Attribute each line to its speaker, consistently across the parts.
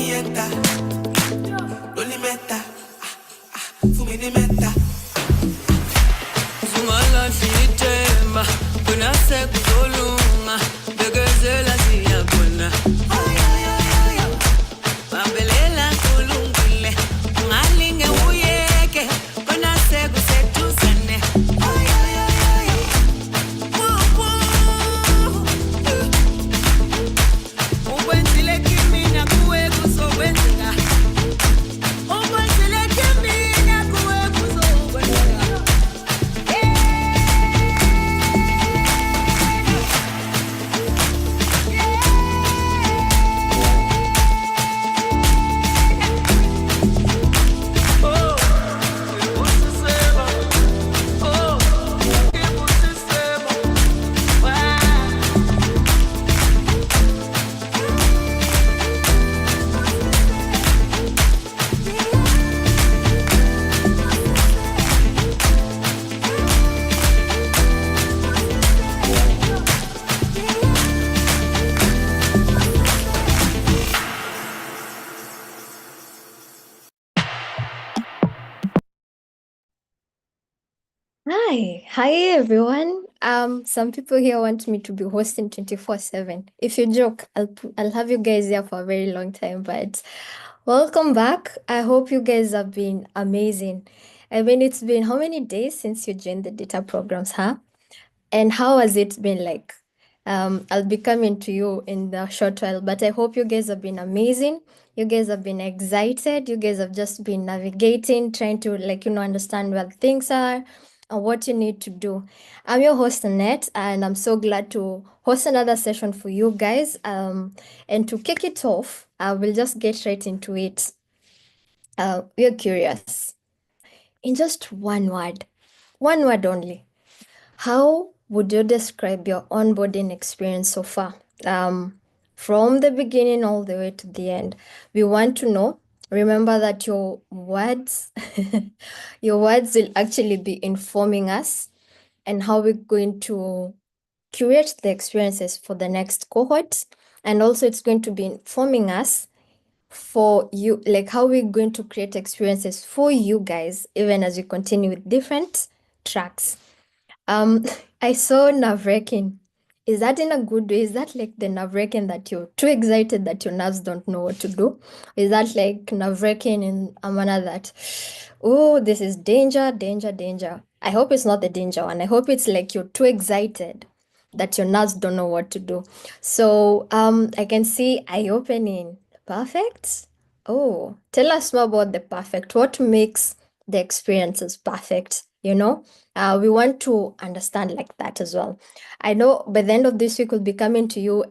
Speaker 1: nienta, non li metta, fumi di metta.
Speaker 2: Sumala fitema, kuna se kuzoluma, begezela siyabona. Mambelela kulungile, ngalinge uyeke, kuna se kusetusane. Ukwenzile kimi nakuwe kuzokwenzeka. Ukwenzile kimi nakuwe kuzokwenzeka.
Speaker 3: Hi everyone. Some people here want me to be hosting 24/7. If you joke, I'll have you guys here for a very long time, but welcome back. I hope you guys have been amazing. I mean, it's been how many days since you joined the data programs, huh? And how has it been like? I'll be coming to you in the short while, but I hope you guys have been amazing. You guys have been excited. You guys have just been navigating, trying to understand where things are and what you need to do. I'm your host, Annette, and I'm so glad to host another session for you guys. And to kick it off, I will just get right into it. We're curious. In just one word only, how would you describe your onboarding experience so far? From the beginning all the way to the end. We want to know. Remember that your words, your words will actually be informing us and how we're going to curate the experiences for the next cohort. And also it's going to be informing us for you, like how we're going to create experiences for you guys, even as we continue with different tracks. I saw nerve-wracking. Is that in a good way? Is that like the nerve-wracking that you're too excited that your nerves don't know what to do? Is that like nerve-wracking in a manner that, oh, this is danger, danger, danger? I hope it's not the danger one. I hope it's like you're too excited that your nerves don't know what to do. So I can see eye-opening. Perfect. Oh, tell us more about the perfect. What makes the experiences perfect? We want to understand like that as well. I know by the end of this week, we'll be coming to you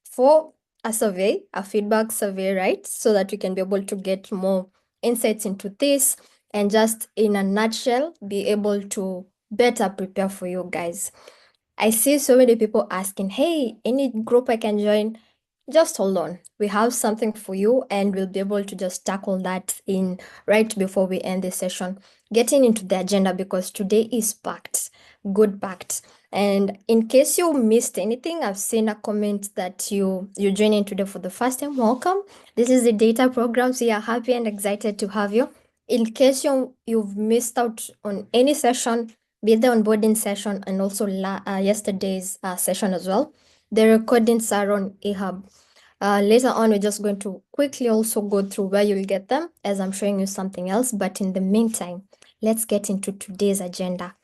Speaker 3: for a survey, a feedback survey, right? So that we can be able to get more insights into this and just in a nutshell, be able to better prepare for you guys. I see so many people asking, hey, any group I can join? Just hold on. We have something for you and we'll be able to just tackle that in right before we end the session. Getting into the agenda because today is packed, good packed. And in case you missed anything, I've seen a comment that you're joining today for the first time. Welcome. This is the data programs. We are happy and excited to have you. In case you've missed out on any session, be it the onboarding session and also yesterday's session as well, the recordings are on eHub. Later on, we're just going to quickly also go through where you'll get them as I'm showing you something else. But in the meantime, let's get into today's agenda.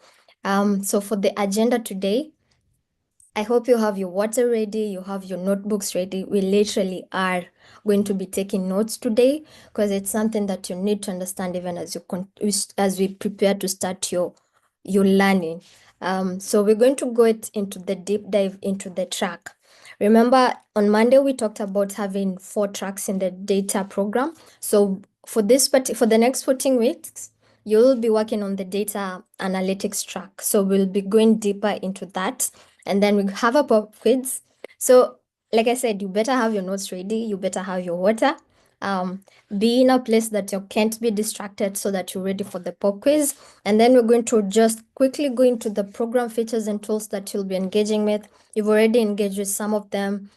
Speaker 3: So for the agenda today, I hope you have your water ready, you have your notebooks ready. We literally are going to be taking notes today because it's something that you need to understand even as we prepare to start your learning. So we're going to go into the deep dive into the track. Remember, on Monday, we talked about having 4 tracks in the data program. So for the next 14 weeks, you'll be working on the data analytics track. So we'll be going deeper into that. And then we have a pop quiz. So like I said, you better have your notes ready. You better have your water. Be in a place that you can't be distracted so that you're ready for the pop quiz. And then we're going to just quickly go into the program features and tools that you'll be engaging with. You've already engaged with some of them.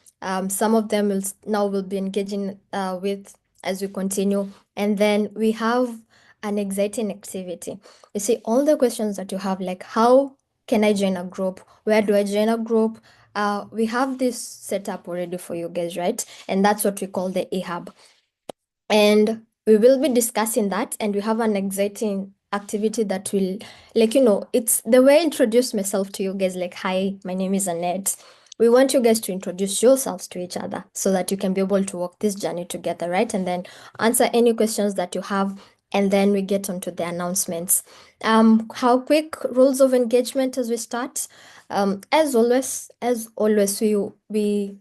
Speaker 3: Some of them will be engaging with as we continue. And then we have an exciting activity. You see, all the questions that you have, like how can I join a group? Where do I join a group? We have this set up already for you guys, right? And that's what we call the eHub. And we will be discussing that, and we have an exciting activity that will, like, it's the way I introduce myself to you guys, like, hi, my name is Annette. We want you guys to introduce yourselves to each other so that you can be able to walk this journey together, right? And then answer any questions that you have, and then we get on to the announcements. How quick rules of engagement as we start? As always, we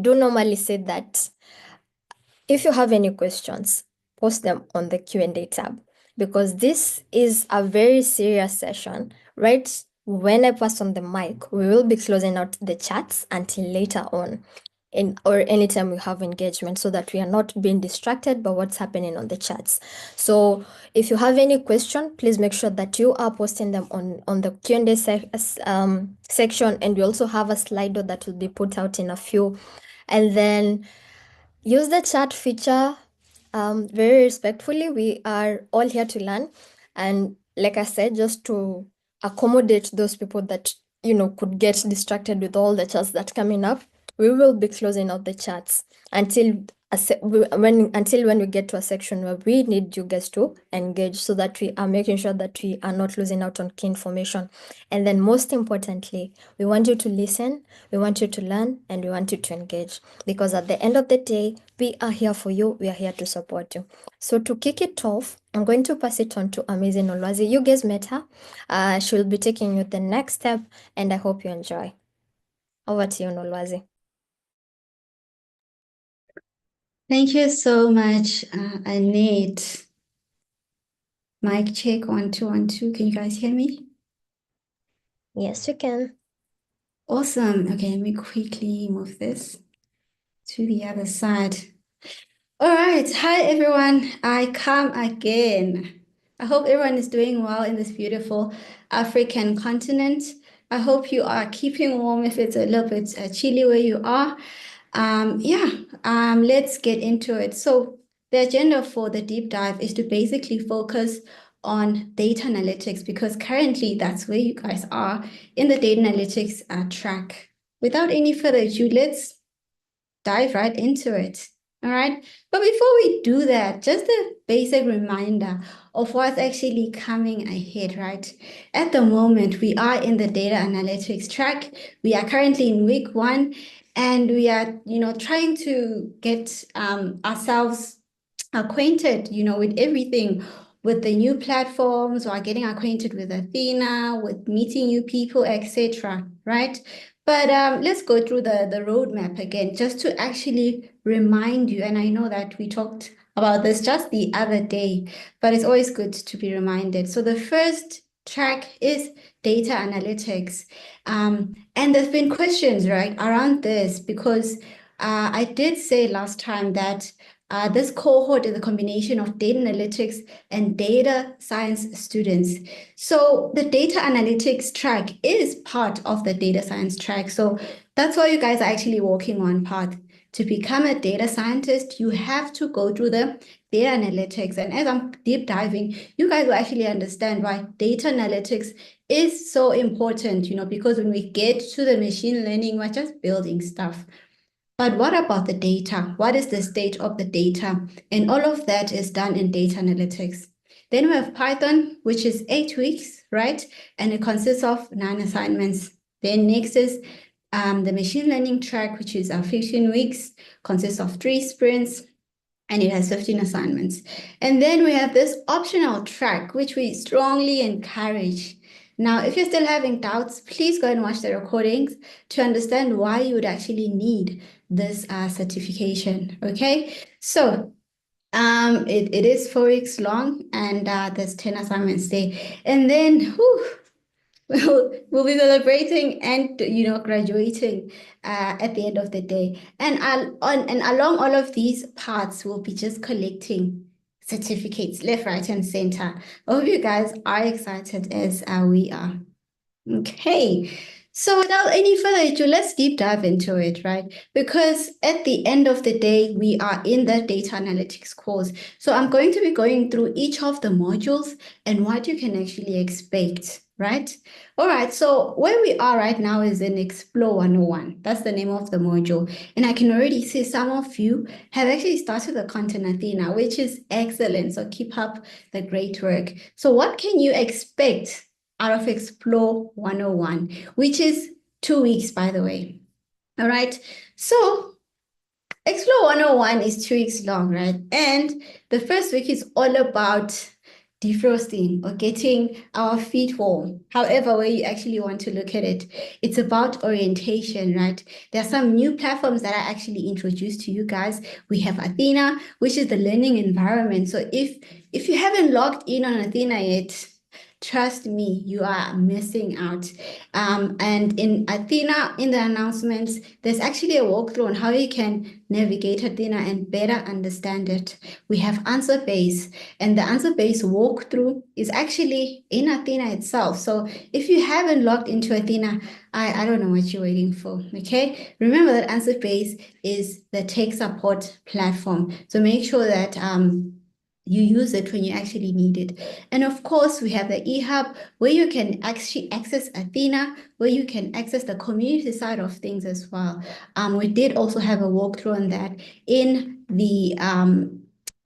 Speaker 3: do normally say that if you have any questions, post them on the Q&A tab, because this is a very serious session, right? When I pass on the mic, we will be closing out the chats until later on, or anytime we have engagement, so that we are not being distracted by what's happening on the chats. So if you have any question, please make sure that you are posting them on the Q&A section, and we also have a Slido that will be put out in a few. And then use the chat feature very respectfully. We are all here to learn. And like I said, just to accommodate those people that, could get distracted with all the chats that coming up, we will be closing out the chats until when we get to a section where we need you guys to engage, so that we are making sure that we are not losing out on key information. And then most importantly, we want you to listen, we want you to learn, and we want you to engage, because at the end of the day, we are here for you, we are here to support you. So to kick it off, I'm going to pass it on to Amazing Olwazi. You guys met her. She will be taking you the next step, and I hope you enjoy. Over to you, Nolwazi.
Speaker 4: Thank you so much, Annette. Mic check, 1, 2, 1, 2. Can you guys hear me?
Speaker 3: Yes, you can.
Speaker 4: Awesome. Okay, let me quickly move this to the other side. All right. Hi, everyone. I come again. I hope everyone is doing well in this beautiful African continent. I hope you are keeping warm if it's a little bit chilly where you are. Let's get into it. So the agenda for the deep dive is to basically focus on data analytics, because currently that's where you guys are in the data analytics track. Without any further ado, let's dive right into it. All right. But before we do that, just a basic reminder of what's actually coming ahead, right? At the moment, we are in the data analytics track. We are currently in week 1, and we are, trying to get ourselves acquainted, with everything, with the new platforms, or getting acquainted with Athena, with meeting new people, etc. Right? But let's go through the roadmap again, just to actually remind you. And I know that we talked about this just the other day, but it's always good to be reminded. So the first track is data analytics. And there's been questions, right, around this, because I did say last time that this cohort is a combination of data analytics and data science students. So the data analytics track is part of the data science track. So that's why you guys are actually walking on path. To become a data scientist, you have to go through the data analytics. And as I'm deep diving, you guys will actually understand why data analytics is so important, because when we get to the machine learning, we're just building stuff. But what about the data? What is the state of the data? And all of that is done in data analytics. Then we have Python, which is 8 weeks, right? And it consists of 9 assignments. Then next is the machine learning track, which is 15 weeks, consists of 3 sprints, and it has 15 assignments. And then we have this optional track, which we strongly encourage. Now, if you're still having doubts, please go and watch the recordings to understand why you would actually need this certification, okay? So it is 4 weeks long, and there's 10 assignments there. And then, we'll be celebrating and graduating at the end of the day. And along all of these parts, we'll be just collecting certificates left, right, and center. I hope you guys are excited as we are. Okay, So without any further ado, let's deep dive into it, right? Because at the end of the day, we are in the data analytics course. So I'm going to be going through each of the modules and what you can actually expect, right? All right, so where we are right now is in Explore 101. That's the name of the module. And I can already see some of you have actually started the content Athena, which is excellent. So keep up the great work. So what can you expect out of Explore 101, which is 2 weeks, by the way? All right, so Explore 101 is 2 weeks long, right? And the first week is all about defrosting or getting our feet warm. However, way you actually want to look at it, it's about orientation, right? There are some new platforms that I actually introduced to you guys. We have Athena, which is the learning environment. So if you haven't logged in on Athena yet, trust me, you are missing out. And in Athena, in the announcements, there's actually a walkthrough on how you can navigate Athena and better understand it. We have answer base, and the answer base walkthrough is actually in Athena itself. So if you haven't logged into Athena, I don't know what you're waiting for, okay? Remember that answer base is the tech support platform. So make sure that you use it when you actually need it. And of course, we have the eHub where you can actually access Athena, where you can access the community side of things as well. We did also have a walkthrough on that in the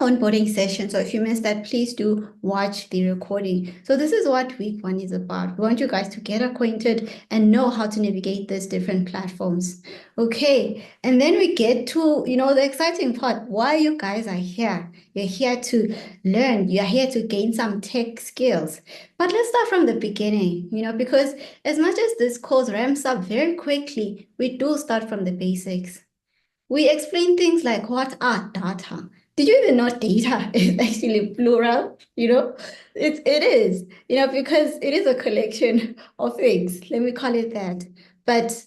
Speaker 4: onboarding session. So if you missed that, please do watch the recording. So this is what week 1 is about. We want you guys to get acquainted and know how to navigate these different platforms. Okay, and then we get to, the exciting part, why you guys are here. You're here to learn. You're here to gain some tech skills. But let's start from the beginning, because as much as this course ramps up very quickly, we do start from the basics. We explain things like what are data? Did you even know data is actually plural? It is, because it is a collection of things. Let me call it that. But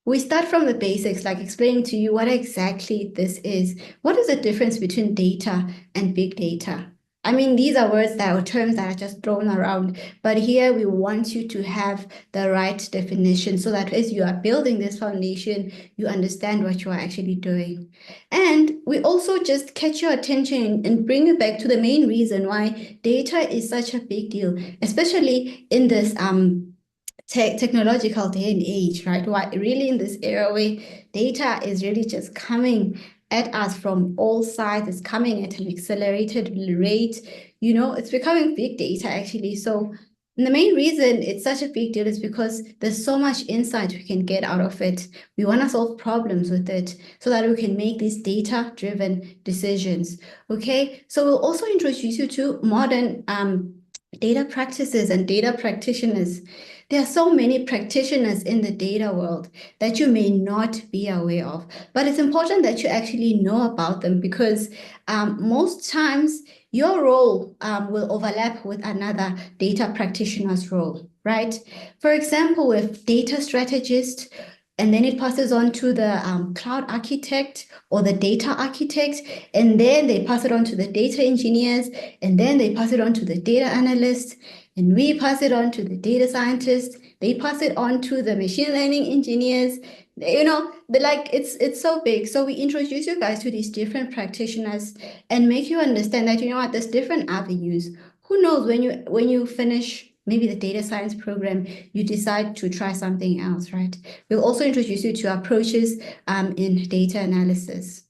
Speaker 4: we start from the basics, like explaining to you what exactly this is. What is the difference between data and big data? I mean, these are words that are terms that are just thrown around, but here we want you to have the right definition so that as you are building this foundation, you understand what you are actually doing. And we also just catch your attention and bring you back to the main reason why data is such a big deal, especially in this technological day and age, right? Why really in this era where data is really just coming at us from all sides, it's coming at an accelerated rate, it's becoming big data actually. So the main reason it's such a big deal is because there's so much insight we can get out of it. We want to solve problems with it so that we can make these data-driven decisions. Okay, so we'll also introduce you to modern data practices and data practitioners. There are so many practitioners in the data world that you may not be aware of, but it's important that you actually know about them because most times your role will overlap with another data practitioner's role, right? For example, with data strategist, and then it passes on to the cloud architect or the data architect, and then they pass it on to the data engineers, and then they pass it on to the data analyst, and we pass it on to the data scientists. They pass it on to the machine learning engineers. It's so big. So we introduce you guys to these different practitioners and make you understand that there's different avenues. Who knows, when you finish maybe the data science program, you decide to try something else, right? We'll also introduce you to approaches in data analysis.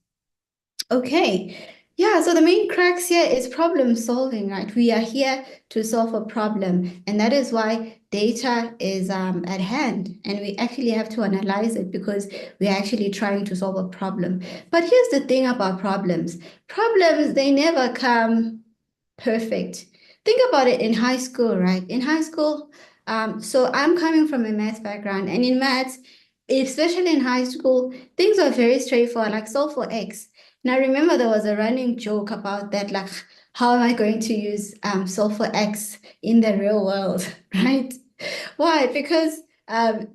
Speaker 4: Okay, yeah, so the main crux here is problem solving, right? We are here to solve a problem, and that is why data is at hand, and we actually have to analyze it because we're actually trying to solve a problem. But here's the thing about problems. Problems, they never come perfect. Think about it in high school, right? In high school, so I'm coming from a math background, and in maths, especially in high school, things are very straightforward, like solve for X. Now, remember, there was a running joke about that, like, how am I going to use solve for X in the real world, right? Why? Because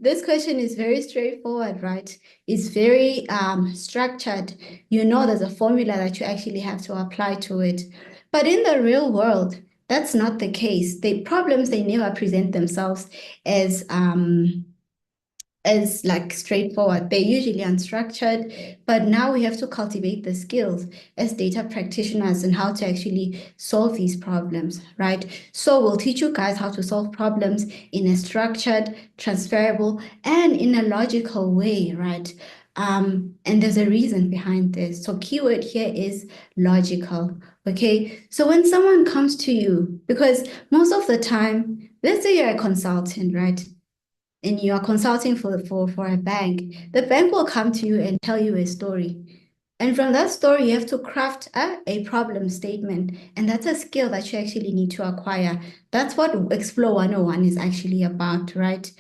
Speaker 4: this question is very straightforward, right? It's very structured. There's a formula that you actually have to apply to it. But in the real world, that's not the case. The problems, they never present themselves as as like straightforward. They're usually unstructured, but now we have to cultivate the skills as data practitioners and how to actually solve these problems, right? So we'll teach you guys how to solve problems in a structured, transferable, and in a logical way, right? And there's a reason behind this. So keyword here is logical, okay? So when someone comes to you, because most of the time, let's say you're a consultant, right? And you are consulting for a bank, the bank will come to you and tell you a story. And from that story, you have to craft a problem statement. And that's a skill that you actually need to acquire. That's what Explore 101 is actually about, right?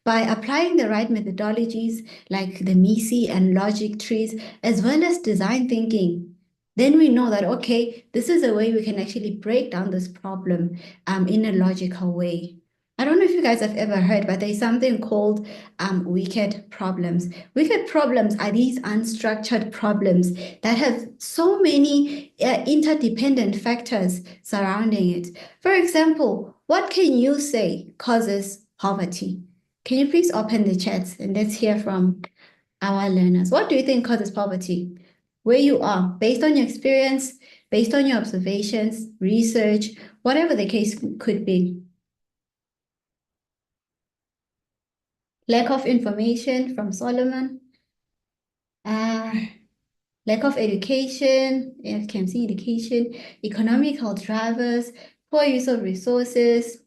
Speaker 4: By applying the right methodologies like the MECE and logic trees, as well as design thinking, then we know that, okay, this is a way we can actually break down this problem in a logical way. I don't know if you guys have ever heard, but there's something called wicked problems. Wicked problems are these unstructured problems that have so many interdependent factors surrounding it. For example, what can you say causes poverty? Can you please open the chat and let's hear from our learners? What do you think causes poverty? Where you are, based on your experience, based on your observations, research, whatever the case could be. Lack of information from Solomon. Lack of education, see education, economical drivers, poor use of resources.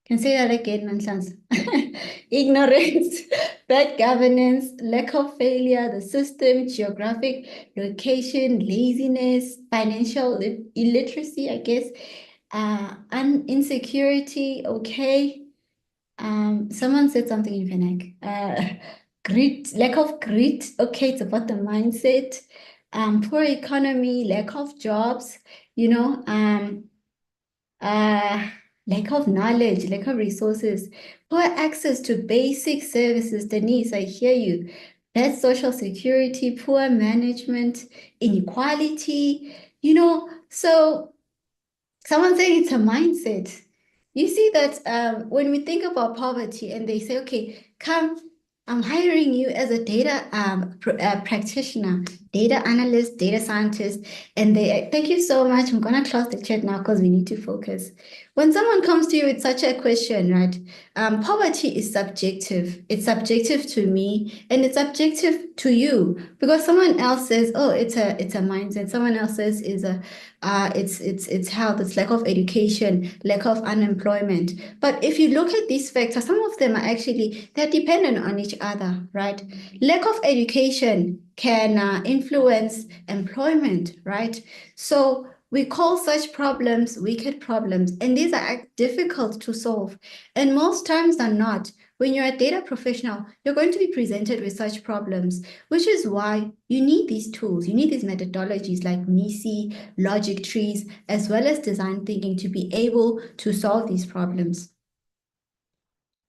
Speaker 4: Can say that again, Manhlans. Ignorance, bad governance, lack of failure, the system, geographic location, laziness, financial illiteracy, I guess, insecurity, okay. Someone said something in Phoenix. Grit, lack of grit. Okay, it's about the mindset. Poor economy, lack of jobs, lack of knowledge, lack of resources, poor access to basic services. Denise, I hear you. Bad social security, poor management, inequality, so someone saying it's a mindset. You see that when we think about poverty and they say, okay, come, I'm hiring you as a data practitioner, data analyst, data scientist, and they thank you so much. I'm gonna close the chat now because we need to focus. When someone comes to you with such a question, right? Poverty is subjective. It's subjective to me and it's subjective to you because someone else says, oh, it's a mindset. Someone else says it's health, it's lack of education, lack of unemployment. But if you look at these factors, some of them are actually, they're dependent on each other, right? Lack of education can influence employment, right? So we call such problems wicked problems, and these are difficult to solve. And most times than not, when you're a data professional, you're going to be presented with such problems, which is why you need these tools, you need these methodologies like MECE, logic trees, as well as design thinking to be able to solve these problems.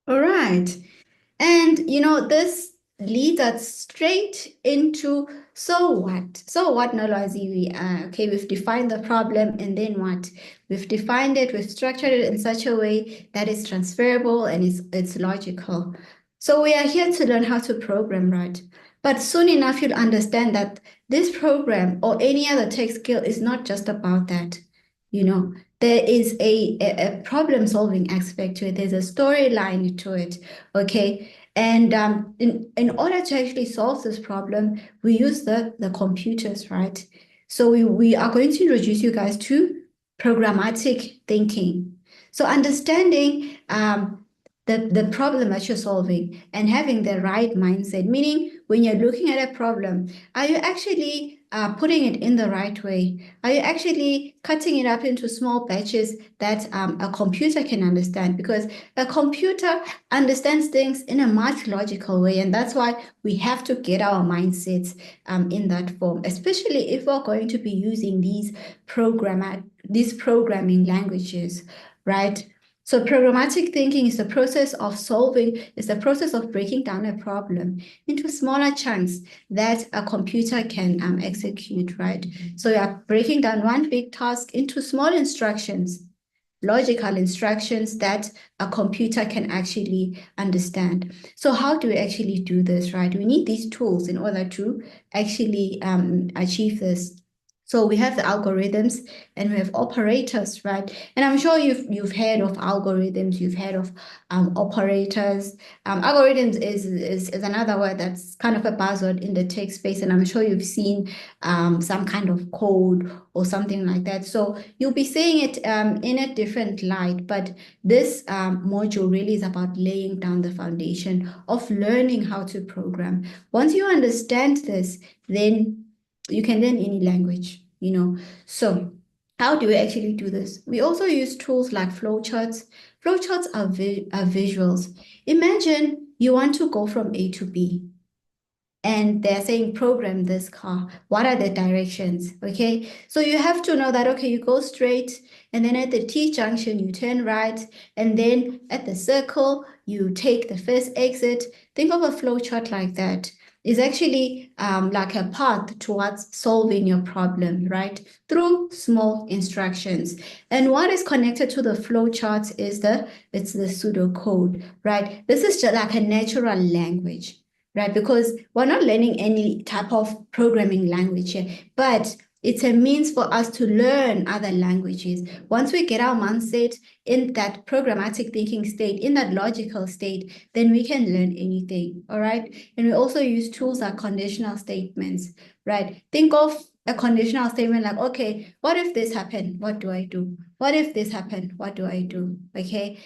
Speaker 4: All right. And, this leads us straight into so what? So what, Nolwazi? Okay, we've defined the problem and then what? We've defined it, we've structured it in such a way that it's transferable and it's logical. So we are here to learn how to program, right? But soon enough, you'll understand that this program or any other tech skill is not just about that. There is a problem-solving aspect to it. There's a storyline to it, okay? And in order to actually solve this problem, we use the computers, right? So we are going to introduce you guys to programmatic thinking. So understanding the problem that you're solving and having the right mindset, meaning when you're looking at a problem, are you actually putting it in the right way? Are you actually cutting it up into small batches that a computer can understand? Because a computer understands things in a much logical way, and that's why we have to get our mindsets in that form, especially if we're going to be using these programming languages, right? So programmatic thinking is the process of breaking down a problem into smaller chunks that a computer can execute, right? So you are breaking down one big task into small instructions logical instructions that a computer can actually understand. So how do we actually do this, right? We need these tools in order to actually achieve this. So we have the algorithms and we have operators, right? And I'm sure you've heard of algorithms, you've heard of operators. Algorithms is another word that's kind of a buzzword in the tech space, and I'm sure you've seen some kind of code or something like that. So you'll be seeing it in a different light, but this module really is about laying down the foundation of learning how to program. Once you understand this, then you can learn any language, you know. So how do we actually do this? We also use tools like flowcharts. Flowcharts are visuals. Imagine you want to go from A to B, and they're saying program this car. What are the directions? Okay, so you have to know that, okay, you go straight, and then at the T junction you turn right, and then at the circle you take the first exit. Think of a flow chart like that. It's actually like a path towards solving your problem, right? Through small instructions. And what is connected to the flow charts is it's the pseudocode, right? This is just like a natural language, right? Because we're not learning any type of programming language here, but it's a means for us to learn other languages. Once we get our mindset in that programmatic thinking state, in that logical state, then we can learn anything, all right? And we also use tools like conditional statements, right? Think of a conditional statement like, okay, what if this happened? What do I do? What if this happened? What do I do? Okay.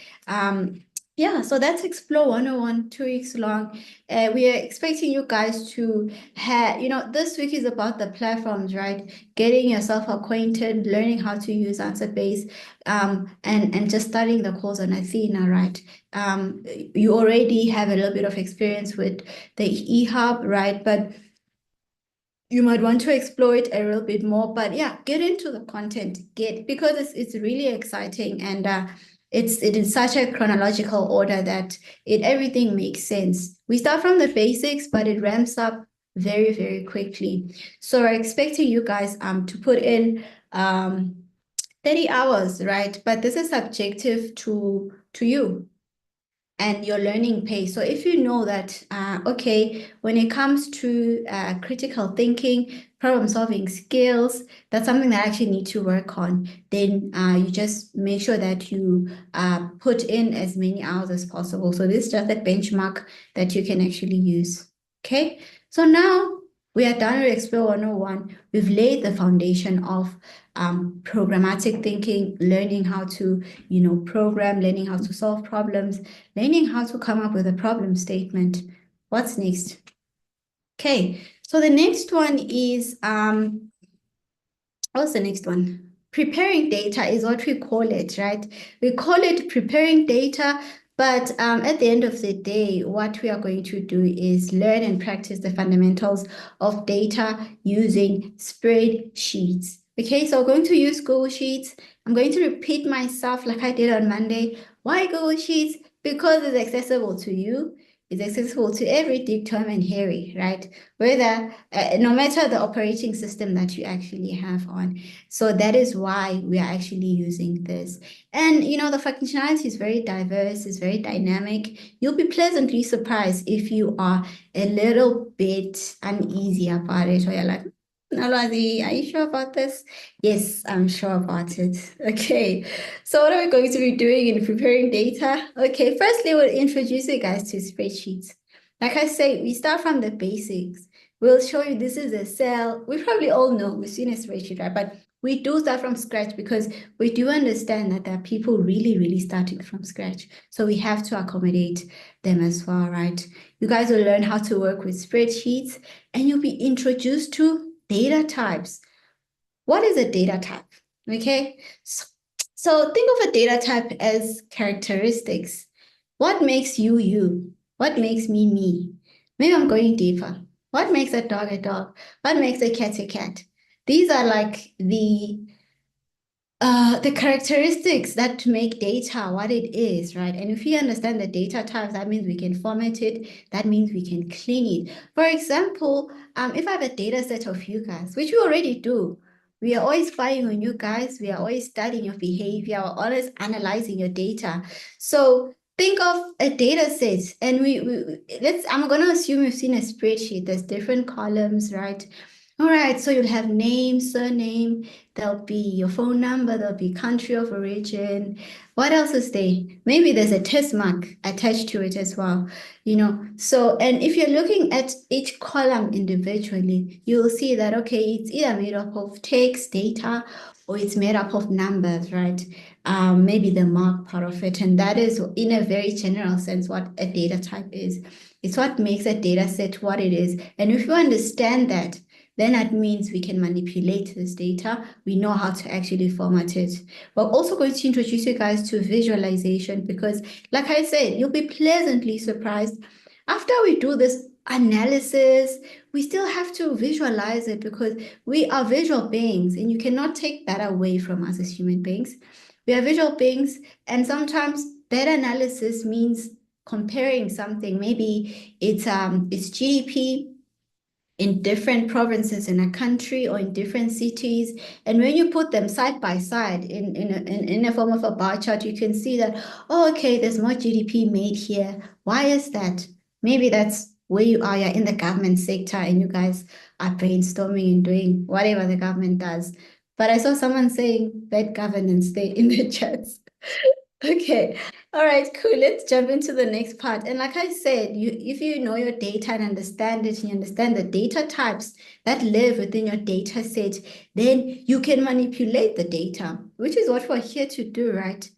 Speaker 4: Yeah, so that's Explore 101, 2 weeks long. We are expecting you guys to have, this week is about the platforms, right? Getting yourself acquainted, learning how to use AnswerBase, and just studying the course on Athena, right? You already have a little bit of experience with the eHub, right? But you might want to explore it a little bit more, but yeah, get into the content, because it's really exciting, and it is such a chronological order that everything makes sense. We start from the basics, but it ramps up very, very quickly. So we're expecting you guys to put in 30 hours, right? But this is subjective to you and your learning pace. So if you know that, okay, when it comes to critical thinking, problem solving skills, that's something that I actually need to work on, then you just make sure that you put in as many hours as possible. So this is just a benchmark that you can actually use. Okay, so now we are done with Explore 101. We've laid the foundation of programmatic thinking, learning how to, program, learning how to solve problems, learning how to come up with a problem statement. What's next? Okay, so the next one is, what's the next one? Preparing data is what we call it, right? We call it preparing data, but at the end of the day, what we are going to do is learn and practice the fundamentals of data using spreadsheets. Okay, so I'm going to use Google Sheets. I'm going to repeat myself like I did on Monday. Why Google Sheets? Because it's accessible to you. It's accessible to every Dick, Tom, and Harry, right? Whether, no matter the operating system that you actually have on. So that is why we are actually using this. And, the functionality is very diverse, it's very dynamic. You'll be pleasantly surprised if you are a little bit uneasy about it, or you're like, Nalwazi, are you sure about this? Yes, I'm sure about it. Okay, so what are we going to be doing in preparing data? Okay, firstly, we'll introduce you guys to spreadsheets. Like I say, we start from the basics. We'll show you this is a cell. We probably all know, we've seen a spreadsheet, right? But we do start from scratch because we do understand that there are people really, really starting from scratch. So we have to accommodate them as well, right? You guys will learn how to work with spreadsheets, and you'll be introduced to data types. What is a data type? Okay, so think of a data type as characteristics. What makes you you? What makes me me? Maybe I'm going deeper. What makes a dog a dog? What makes a cat a cat? These are like the characteristics that make data what it is, right? And if we understand the data types, that means we can format it. That means we can clean it. For example, if I have a data set of you guys, which we already do, We are always spying on you guys. We are always studying your behavior. We're always analyzing your data. So think of a data set, and I'm gonna assume you've seen a spreadsheet. There's different columns, right? All right, so you'll have name, surname, there'll be your phone number, there'll be country of origin. What else is there? Maybe there's a test mark attached to it as well, So, and if you're looking at each column individually, you'll see that, okay, it's either made up of text, data, or it's made up of numbers, right? Maybe the mark part of it. And that is, in a very general sense, what a data type is. It's what makes a data set what it is. And if you understand that, then that means we can manipulate this data. We know how to actually format it. We're also going to introduce you guys to visualization because, like I said, you'll be pleasantly surprised. After we do this analysis, we still have to visualize it because we are visual beings and you cannot take that away from us as human beings. We are visual beings, and sometimes that analysis means comparing something. Maybe it's GDP in different provinces in a country or in different cities. And when you put them side by side in a form of a bar chart, you can see that, oh, okay, there's more GDP made here. Why is that? Maybe that's where you are, you're in the government sector and you guys are brainstorming and doing whatever the government does. But I saw someone saying bad governance there in the chats. Okay. All right, cool. Let's jump into the next part. And like I said, if you know your data and understand it, and you understand the data types that live within your data set, then you can manipulate the data, which is what we're here to do, right?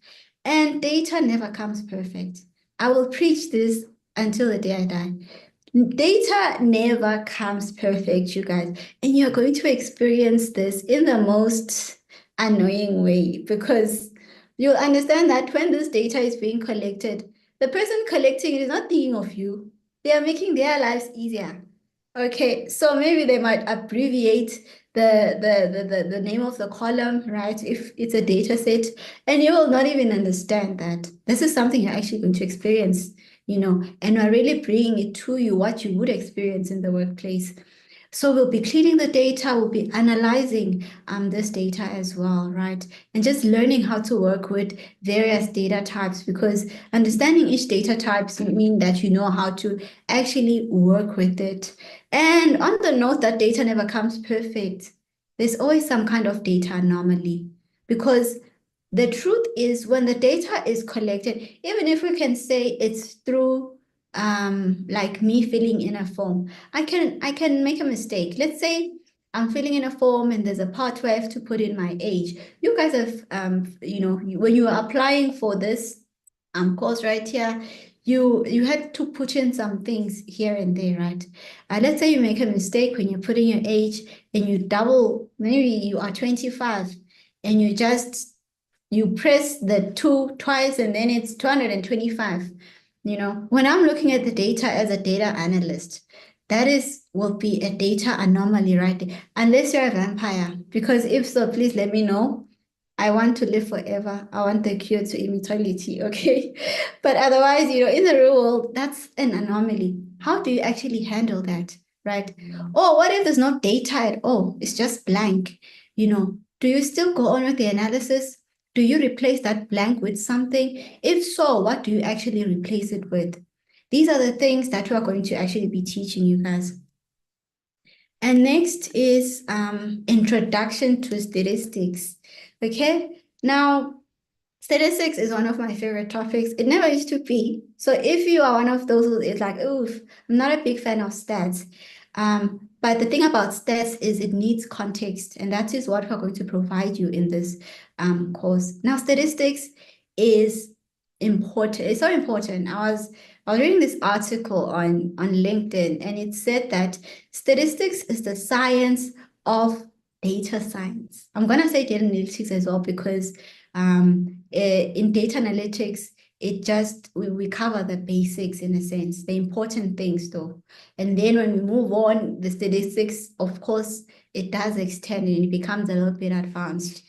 Speaker 4: And data never comes perfect. I will preach this until the day I die. Data never comes perfect, you guys. And you're going to experience this in the most annoying way because you'll understand that when this data is being collected, the person collecting it is not thinking of you. They are making their lives easier. Okay, so maybe they might abbreviate the name of the column, right? If it's a data set, and you will not even understand that this is something you're actually going to experience, and we're really bringing it to you what you would experience in the workplace. So we'll be cleaning the data, we'll be analyzing this data as well, right? And just learning how to work with various data types because understanding each data types mean that you know how to actually work with it. And on the note that data never comes perfect, there's always some kind of data anomaly because the truth is when the data is collected, even if we can say it's through like me filling in a form, I can make a mistake. Let's say I'm filling in a form and there's a part where I have to put in my age. You guys have when you are applying for this course right here, you had to put in some things here and there, right? Let's say you make a mistake when you're putting your age and you double, maybe you are 25 and you press the 2 twice and then it's 225. When I'm looking at the data as a data analyst, that will be a data anomaly, right? Unless you're a vampire, because if so, please let me know. I want to live forever. I want the cure to immortality, okay? But otherwise, in the real world, that's an anomaly. How do you actually handle that, right? Or what if there's no data at all? It's just blank, Do you still go on with the analysis? Do you replace that blank with something? If so, what do you actually replace it with? These are the things that we are going to actually be teaching you guys. And next is introduction to statistics. Okay, now statistics is one of my favorite topics. It never used to be. So if you are one of those who is like, oof, I'm not a big fan of stats. But the thing about stats is it needs context, and that is what we're going to provide you in this course. Now, statistics is important. It's so important. I was reading this article on LinkedIn, and it said that statistics is the science of data science. I'm going to say data analytics as well because in data analytics, we cover the basics in a sense, the important things though. And then when we move on, the statistics, of course, it does extend and it becomes a little bit advanced.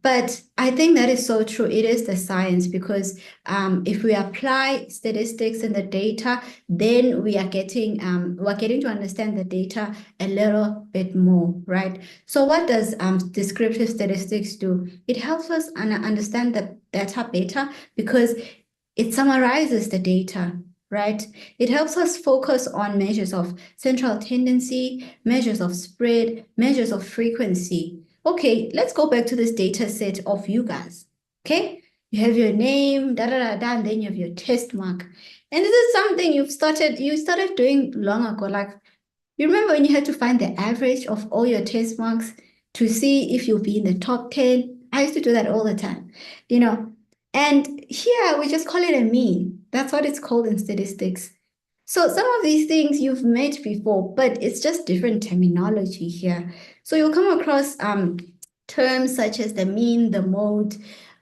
Speaker 4: But I think that is so true. It is the science, because if we apply statistics in the data, then we're getting to understand the data a little bit more, right? So what does descriptive statistics do? It helps us understand the data better, because it summarizes the data, right? It helps us focus on measures of central tendency, measures of spread, measures of frequency. Okay, let's go back to this data set of you guys. Okay, you have your name, and then you have your test mark. And this is something you started doing long ago. Like, you remember when you had to find the average of all your test marks to see if you'll be in the top 10? I used to do that all the time, you know. And here we just call it a mean. That's what it's called in statistics. So some of these things you've met before, but it's just different terminology here. So you'll come across terms such as the mean, the mode,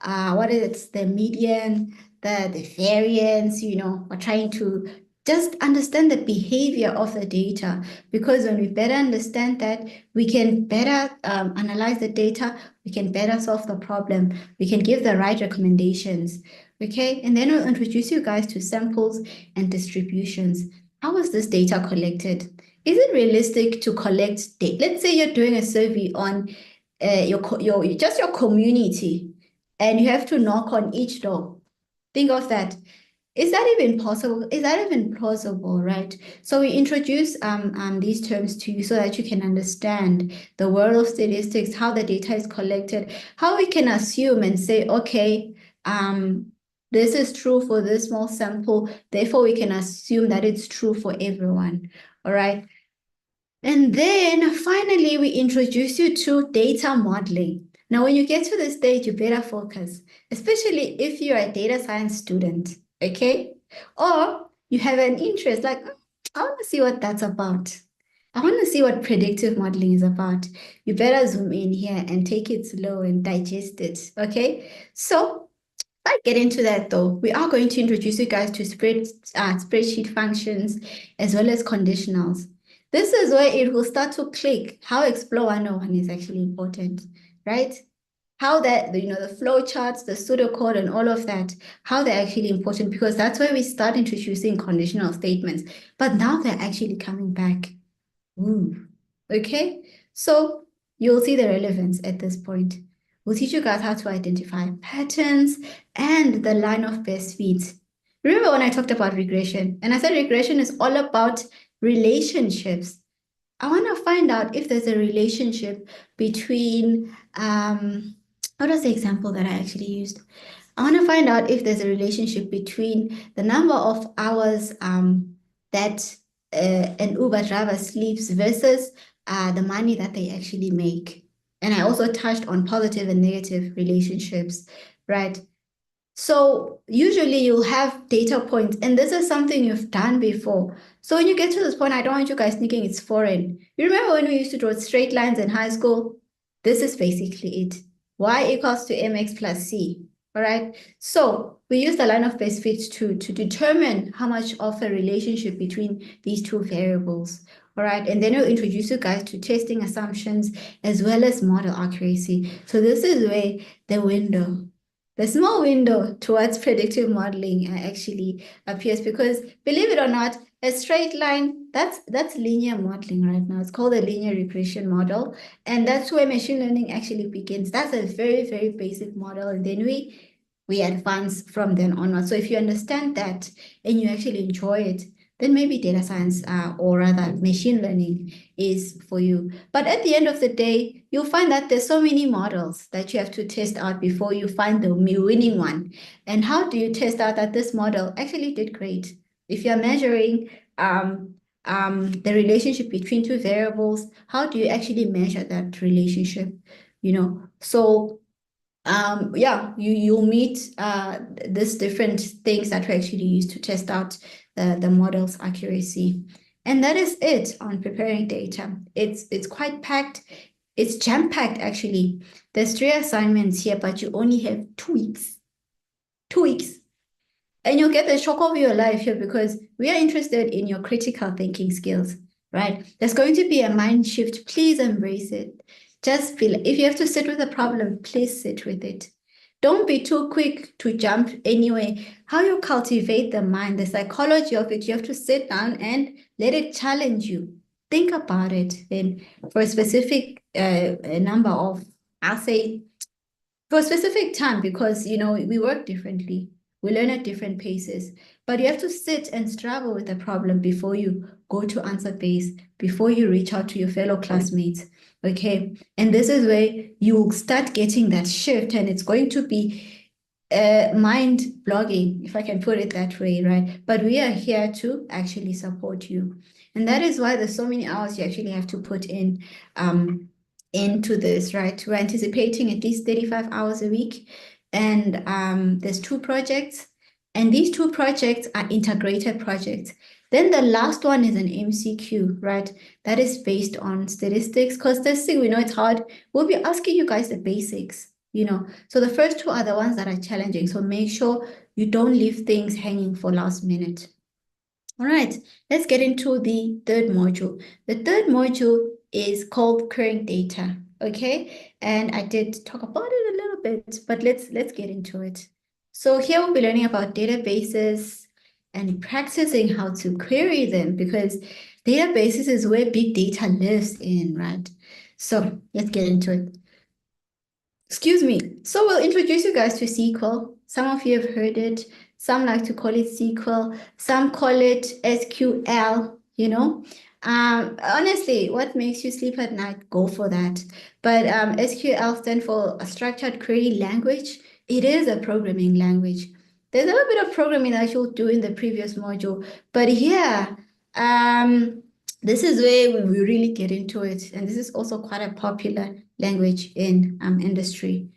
Speaker 4: what is it, the median, the variance, we're trying to just understand the behavior of the data, because when we better understand that, we can better analyze the data, we can better solve the problem, we can give the right recommendations. Okay, and then we'll introduce you guys to samples and distributions. How was this data collected? Is it realistic to collect data? Let's say you're doing a survey on your community, and you have to knock on each door. Think of that. Is that even possible? Is that even plausible, right? So we introduce these terms to you so that you can understand the world of statistics, how the data is collected, how we can assume and say, okay, this is true for this small sample, therefore we can assume that it's true for everyone, all right? And then finally, we introduce you to data modeling. Now, when you get to this stage, you better focus, especially if you're a data science student, okay? Or you have an interest, like, I want to see what that's about. I want to see what predictive modeling is about. You better zoom in here and take it slow and digest it, okay? So I get into that though, we are going to introduce you guys to spreadsheet functions as well as conditionals. This is where it will start to click how Explore 101 is actually important, right? How that, the flow charts, the pseudocode and all of that, how they're actually important, because that's where we start introducing conditional statements. But now they're actually coming back. Ooh. Okay, so you'll see the relevance at this point. We'll teach you guys how to identify patterns and the line of best fits. Remember when I talked about regression, and I said regression is all about relationships. I want to find out if there's a relationship between, what was the example that I actually used? I want to find out if there's a relationship between the number of hours that an Uber driver sleeps versus the money that they actually make. And I also touched on positive and negative relationships, right? So usually you'll have data points, and this is something you've done before. So when you get to this point, I don't want you guys thinking it's foreign. You remember when we used to draw straight lines in high school? This is basically it. Y equals to mx plus c. All right. So we use the line of best fit to determine how much of a relationship between these two variables. All right. And then we'll introduce you guys to testing assumptions as well as model accuracy. So this is where the small window towards predictive modeling actually appears, because believe it or not, a straight line, that's linear modeling right now. It's called a linear regression model. And that's where machine learning actually begins. That's a very, very basic model. And then we advance from then onward. So if you understand that and you actually enjoy it, then maybe data science or rather machine learning is for you. But at the end of the day, you'll find that there's so many models that you have to test out before you find the winning one. And how do you test out that this model actually did great? If you're measuring the relationship between two variables, how do you actually measure that relationship? So yeah, you'll meet these different things that we actually use to test out the model's accuracy. And that is it on preparing data. It's quite packed. It's jam-packed, actually. There's 3 assignments here, but you only have 2 weeks. 2 weeks. And you'll get the shock of your life here, because we are interested in your critical thinking skills, right? There's going to be a mind shift. Please embrace it. Just feel, if you have to sit with a problem, please sit with it. Don't be too quick to jump anyway. How you cultivate the mind, the psychology of it, you have to sit down and let it challenge you. Think about it. And for a specific number of, I'll say, for a specific time, because, you know, we work differently. We learn at different paces. But you have to sit and struggle with the problem before you go to answer base, before you reach out to your fellow classmates. Okay. And this is where you start getting that shift, and it's going to be mind blogging, if I can put it that way, right? But we are here to actually support you. And that is why there's so many hours you actually have to put in into this, right? We're anticipating at least 35 hours a week. And there's 2 projects. And these 2 projects are integrated projects. Then the last one is an MCQ, right? That is based on statistics, because this thing, we know it's hard. We'll be asking you guys the basics, you know. So the first 2 are the ones that are challenging. So make sure you don't leave things hanging for last minute. All right, let's get into the 3rd module. The 3rd module is called current data, okay? And I did talk about it a little bit, but let's get into it. So here we'll be learning about databases and practicing how to query them, because databases is where big data lives in, right? So let's get into it. Excuse me. So we'll introduce you guys to SQL. Some of you have heard it. Some like to call it SQL. Some call it SQL, you know. Honestly, what makes you sleep at night, go for that. But SQL stands for a structured query language. It is a programming language. There's a little bit of programming that you'll do in the previous module. But here, this is where we really get into it. And this is also quite a popular language in industry.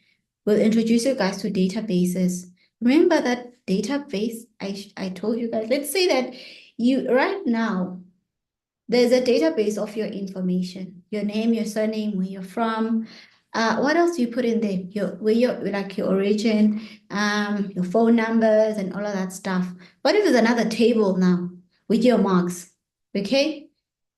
Speaker 4: We'll introduce you guys to databases. Remember that database I told you guys. Let's say that you right now, there's a database of your information, your name, your surname, where you're from. What else do you put in there? Your origin, your phone numbers and all of that stuff. What if there's another table now with your marks? Okay?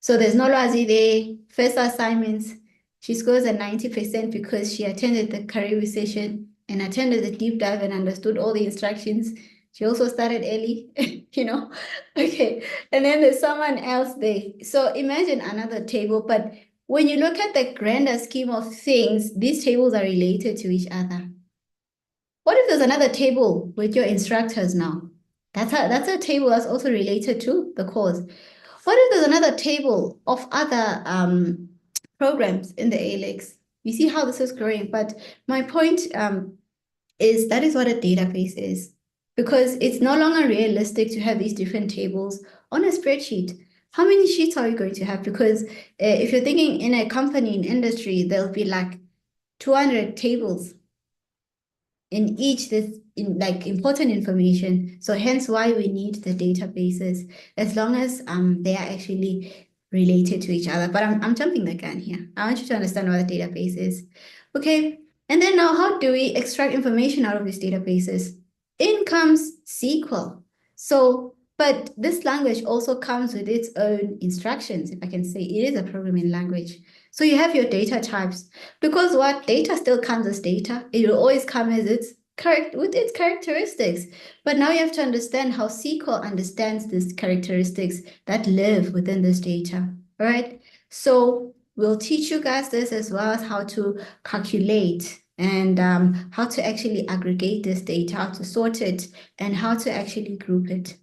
Speaker 4: So there's no Lwazi there. First assignments, she scores a 90% because she attended the career session and attended the deep dive and understood all the instructions. She also started early, you know? Okay, and then there's someone else there. So imagine another table, but when you look at the grander scheme of things, these tables are related to each other. What if there's another table with your instructors now? That's a table that's also related to the course. What if there's another table of other programs in the ALEX? You see how this is growing, but my point is that is what a database is, because it's no longer realistic to have these different tables on a spreadsheet. How many sheets are you going to have? Because if you're thinking in a company, in industry, there'll be like 200 tables in each in like important information. So hence why we need the databases, as long as they are actually related to each other. But I'm jumping the gun here. I want you to understand what a database is. Okay. And then now, how do we extract information out of these databases? In comes SQL. So, but this language also comes with its own instructions, if I can say. It is a programming language. So you have your data types, because what data still comes as data. It will always come as with its characteristics. But now you have to understand how SQL understands these characteristics that live within this data. All right. So we'll teach you guys this, as well as how to calculate and how to actually aggregate this data, how to sort it, and how to actually group it.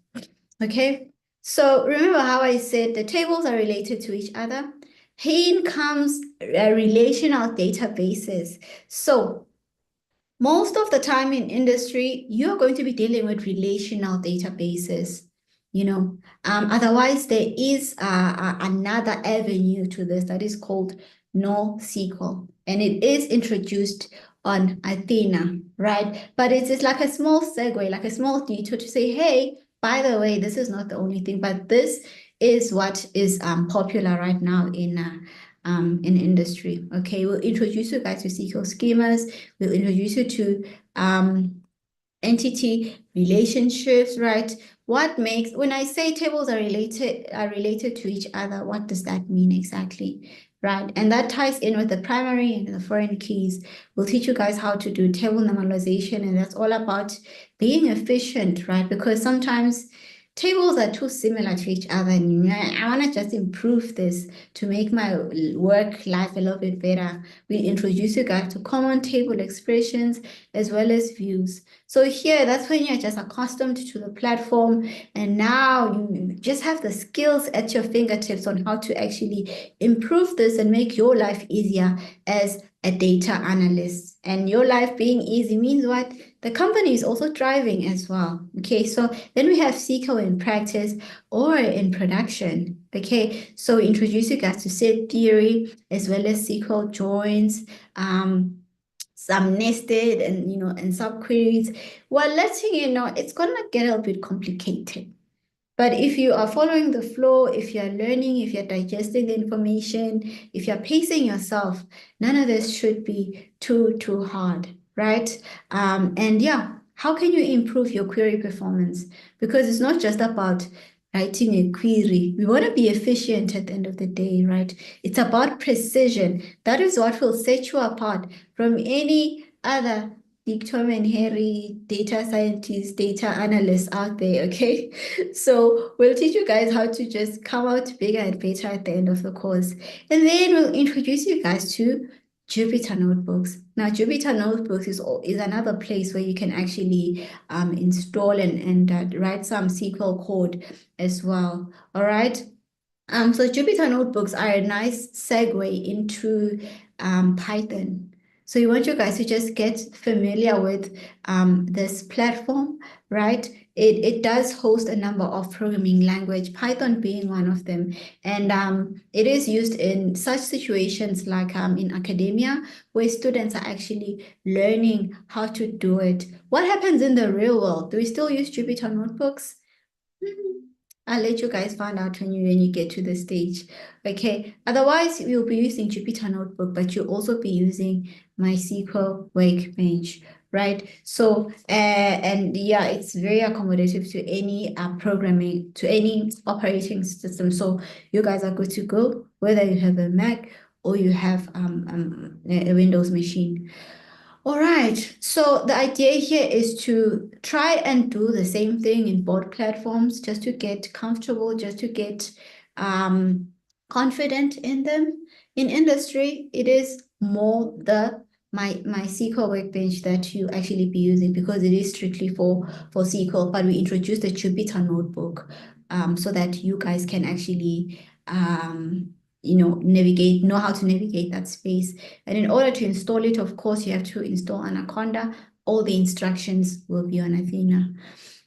Speaker 4: Okay. So remember how I said the tables are related to each other. Here comes relational databases. So most of the time in industry, you're going to be dealing with relational databases, you know. Otherwise, there is another avenue to this that is called NoSQL, and it is introduced on Athena, right? But it's like a small segue, like a small detour to say, hey, by the way, this is not the only thing, but this is what is popular right now in industry. Okay, we'll introduce you guys to SQL schemas. We'll introduce you to entity relationships, right? What makes, when I say tables are related to each other, what does that mean exactly, right? And that ties in with the primary and the foreign keys. We'll teach you guys how to do table normalization, and that's all about being efficient, right? Because sometimes tables are too similar to each other, and I want to just improve this to make my work life a little bit better. We introduce you guys to common table expressions as well as views. So here, that's when you're just accustomed to the platform, and now you just have the skills at your fingertips on how to actually improve this and make your life easier as a data analyst. And your life being easy means what? The company is also thriving as well. Okay, so then we have SQL in practice or in production. Okay, so we introduce you guys to set theory as well as SQL joins, some nested and and subqueries. Well, letting you know it's gonna get a little bit complicated. But if you are following the flow, if you're learning, if you're digesting the information, if you're pacing yourself, none of this should be too hard, right? And yeah, how can you improve your query performance? Because it's not just about writing a query. We want to be efficient at the end of the day, right? It's about precision. That is what will set you apart from any other Big Tom and Harry data scientists, data analysts out there, okay? So we'll teach you guys how to just come out bigger and better at the end of the course. And then we'll introduce you guys to Jupyter Notebooks. Now, Jupyter Notebooks is another place where you can actually install and write some SQL code as well, all right? So Jupyter Notebooks are a nice segue into Python. So you want you guys to just get familiar with this platform, right? It does host a number of programming language, Python being one of them. And it is used in such situations like in academia, where students are actually learning how to do it. What happens in the real world? Do we still use Jupyter Notebooks? I'll let you guys find out when you get to the stage. Okay. Otherwise, you'll be using Jupyter Notebook, but you'll also be using MySQL Workbench, right? So, and yeah, it's very accommodative to any programming, to any operating system. So you guys are good to go, whether you have a Mac or you have a Windows machine. All right, so the idea here is to try and do the same thing in both platforms just to get comfortable, just to get confident in them. In industry, it is more the MySQL Workbench that you actually be using because it is strictly for SQL, but we introduced the Jupyter Notebook so that you guys can actually know how to navigate that space. And in order to install it, of course, you have to install Anaconda. All the instructions will be on Athena.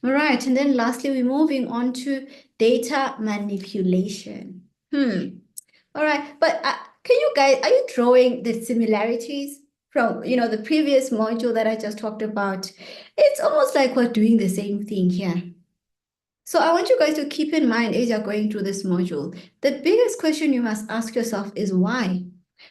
Speaker 4: All right, and then lastly, we're moving on to data manipulation. All right, but can you guys, are you drawing the similarities from, the previous module that I just talked about? It's almost like we're doing the same thing here. So I want you guys to keep in mind as you're going through this module, the biggest question you must ask yourself is why?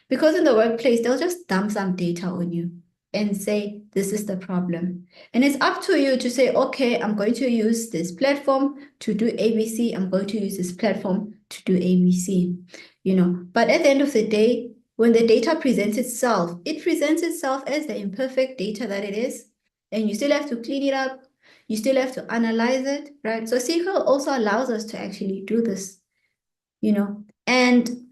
Speaker 4: Because in the workplace, they'll just dump some data on you and say, this is the problem. And it's up to you to say, okay, I'm going to use this platform to do ABC. I'm going to use this platform to do ABC, But at the end of the day, when the data presents itself, it presents itself as the imperfect data that it is. And you still have to clean it up. You still have to analyze it, right? So SQL also allows us to actually do this, And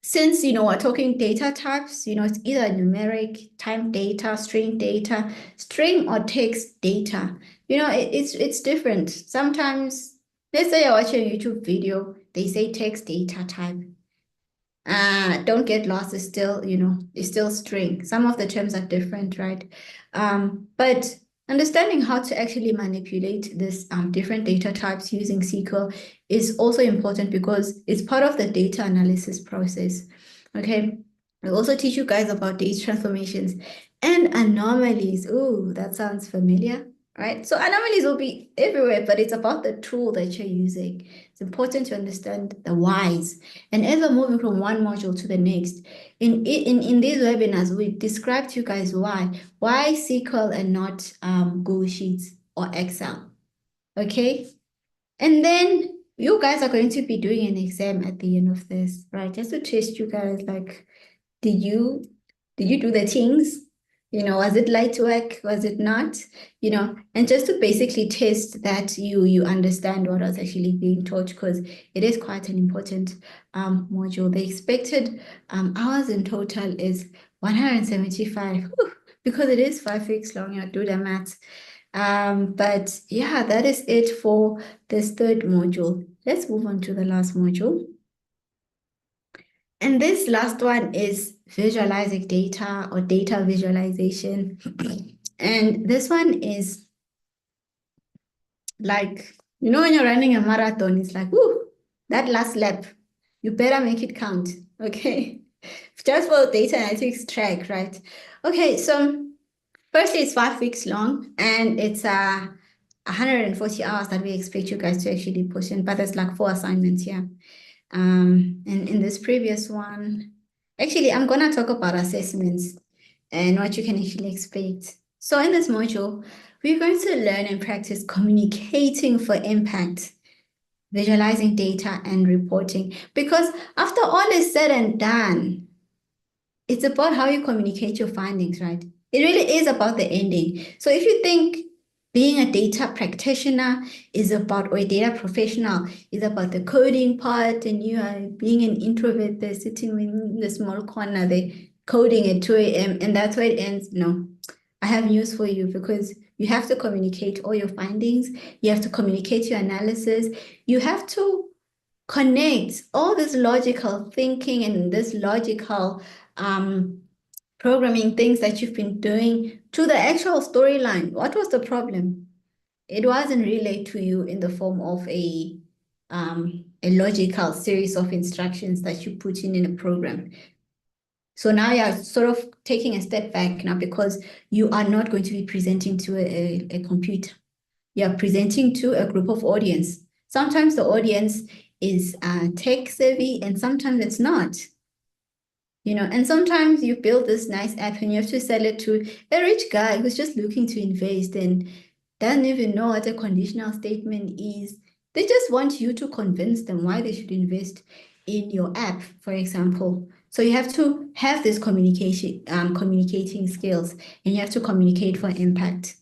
Speaker 4: since, we're talking data types, it's either numeric, time data, string or text data. It's different. Sometimes, let's say you're watching a YouTube video, they say text data type. Don't get lost, it's still string. Some of the terms are different, right? But understanding how to actually manipulate this different data types using SQL is also important because it's part of the data analysis process. Okay. We'll also teach you guys about data transformations and anomalies. Ooh, that sounds familiar, right? So anomalies will be everywhere, but it's about the tool that you're using. It's important to understand the whys. And as we're moving from one module to the next, in these webinars, we describe to you guys why SQL and not Google Sheets or Excel. Okay. And then you guys are going to be doing an exam at the end of this, right? Just to test you guys, like, did you do the things? Was it light work? Was it not? And just to basically test that you understand what was actually being taught, because it is quite an important module. The expected hours in total is 175. Whew, because it is 5 weeks long, do the maths. But yeah, that is it for this third module. Let's move on to the last module. And this last one is visualizing data or data visualization. And this one is like, when you're running a marathon, it's like, whoo, that last lap, you better make it count, okay? Just for data analytics track, right? Okay, so firstly, it's 5 weeks long, and it's 140 hours that we expect you guys to actually push in, but there's like 4 assignments here. And in this previous one, actually, I'm gonna talk about assessments and what you can actually expect. So in this module, we're going to learn and practice communicating for impact, visualizing data and reporting. Because after all is said and done, it's about how you communicate your findings, right? It really is about the ending. So if you think being a data practitioner is about, or a data professional is about the coding part, and you are being an introvert there sitting in the small corner there coding at 2 a.m. and that's where it ends. No, I have news for you, because you have to communicate all your findings. You have to communicate your analysis. You have to connect all this logical thinking and this logical programming things that you've been doing to the actual storyline. What was the problem? It wasn't relayed to you in the form of a logical series of instructions that you put in a program. So now you're sort of taking a step back now, because you are not going to be presenting to a computer. You're presenting to a group of audience. Sometimes the audience is tech savvy, and sometimes it's not. And sometimes you build this nice app and you have to sell it to a rich guy who's just looking to invest and doesn't even know what a conditional statement is. They just want you to convince them why they should invest in your app, for example. So you have to have this communicating skills, and you have to communicate for impact.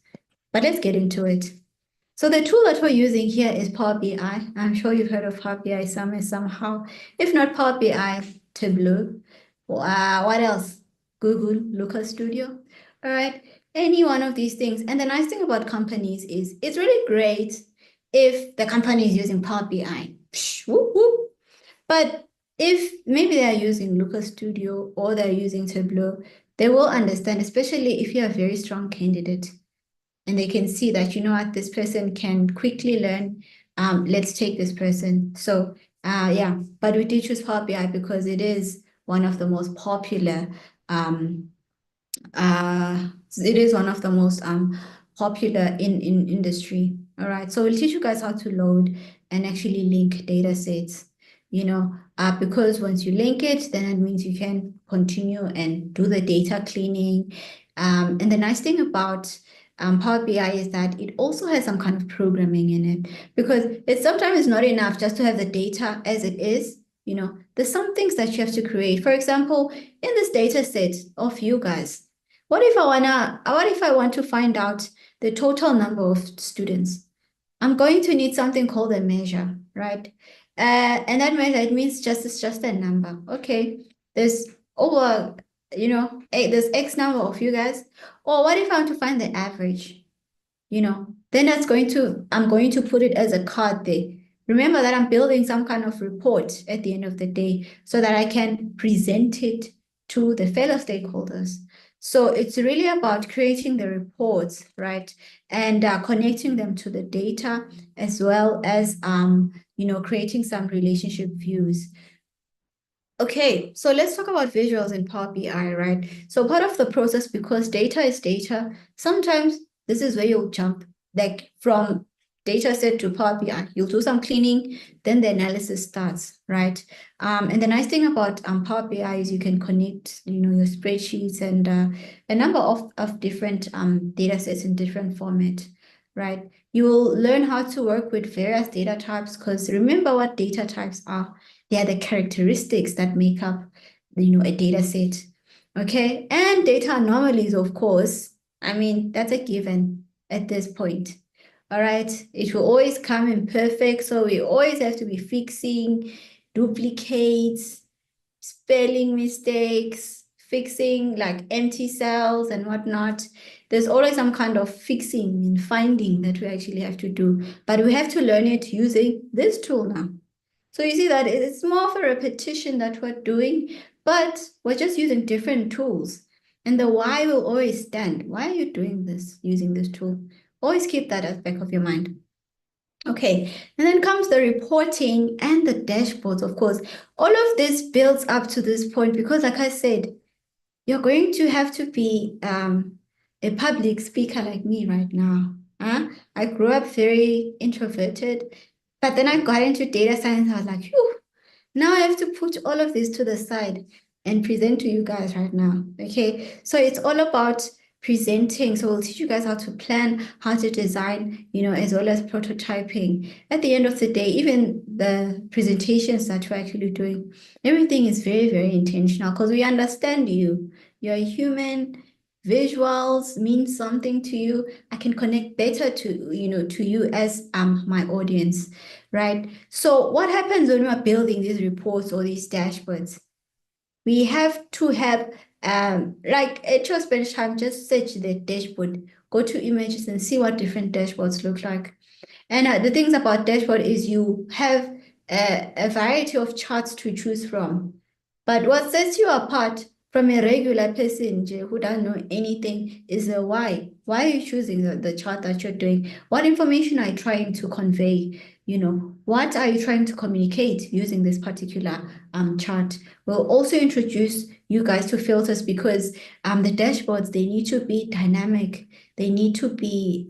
Speaker 4: But let's get into it. So the tool that we're using here is Power BI. I'm sure you've heard of Power BI somewhere, somehow. If not Power BI, Tableau. What else? Google, Looker Studio. All right, any one of these things. And the nice thing about companies is it's really great if the company is using Power BI. Psh, whoop, whoop. But if maybe they are using Looker Studio or they're using Tableau, they will understand, especially if you're a very strong candidate and they can see that, what, this person can quickly learn. Let's take this person. So yeah, but we did choose Power BI because it is one of the most popular popular in industry. All right, so we'll teach you guys how to load and actually link data sets, because once you link it, then it means you can continue and do the data cleaning. And the nice thing about Power BI is that it also has some kind of programming in it, because it's sometimes not enough just to have the data as it is. There's some things that you have to create. For example, in this data set of you guys, what if I want to find out the total number of students? I'm going to need something called a measure, right? And that measure, it means it's just a number. Okay, there's over, there's X number of you guys. Or what if I want to find the average? Then I'm going to put it as a card there. Remember that I'm building some kind of report at the end of the day so that I can present it to the fellow stakeholders. So it's really about creating the reports, right? And connecting them to the data, as well as, creating some relationship views. Okay, so let's talk about visuals in Power BI, right? So part of the process, because data is data, sometimes this is where you'll jump, like from data set to Power BI. You'll do some cleaning, then the analysis starts, right? And the nice thing about Power BI is you can connect, your spreadsheets and a number of different data sets in different format. right? You will learn how to work with various data types, because remember what data types are. They are the characteristics that make up, a data set. Okay, and data anomalies, of course. I mean, that's a given at this point. All right, it will always come imperfect, so we always have to be fixing duplicates, spelling mistakes, fixing like empty cells and whatnot. There's always some kind of fixing and finding that we actually have to do, but we have to learn it using this tool now. So you see that it's more of a repetition that we're doing, but we're just using different tools. And the why will always stand. Why are you doing this using this tool? Always keep that at the back of your mind. Okay, and then comes the reporting and the dashboards, of course. All of this builds up to this point because, like I said, you're going to have to be a public speaker like me right now. I grew up very introverted, but then I got into data science. I was like, phew, now I have to put all of this to the side and present to you guys right now. Okay, so it's all about presenting. So we'll teach you guys how to plan, how to design, as well as prototyping. At the end of the day, even the presentations that we're actually doing, everything is very, very intentional because we understand you. You're a human. Visuals mean something to you. I can connect better to you as my audience, right? So what happens when we are building these reports or these dashboards? We have to have, like at your spend time, just search the dashboard, go to images and see what different dashboards look like. And the things about dashboard is you have a variety of charts to choose from. But what sets you apart from a regular person who doesn't know anything is the why. Why are you choosing the chart that you're doing? What information are you trying to convey? What are you trying to communicate using this particular chart? We'll also introduce you guys to filters because the dashboards, they need to be dynamic. They need to be,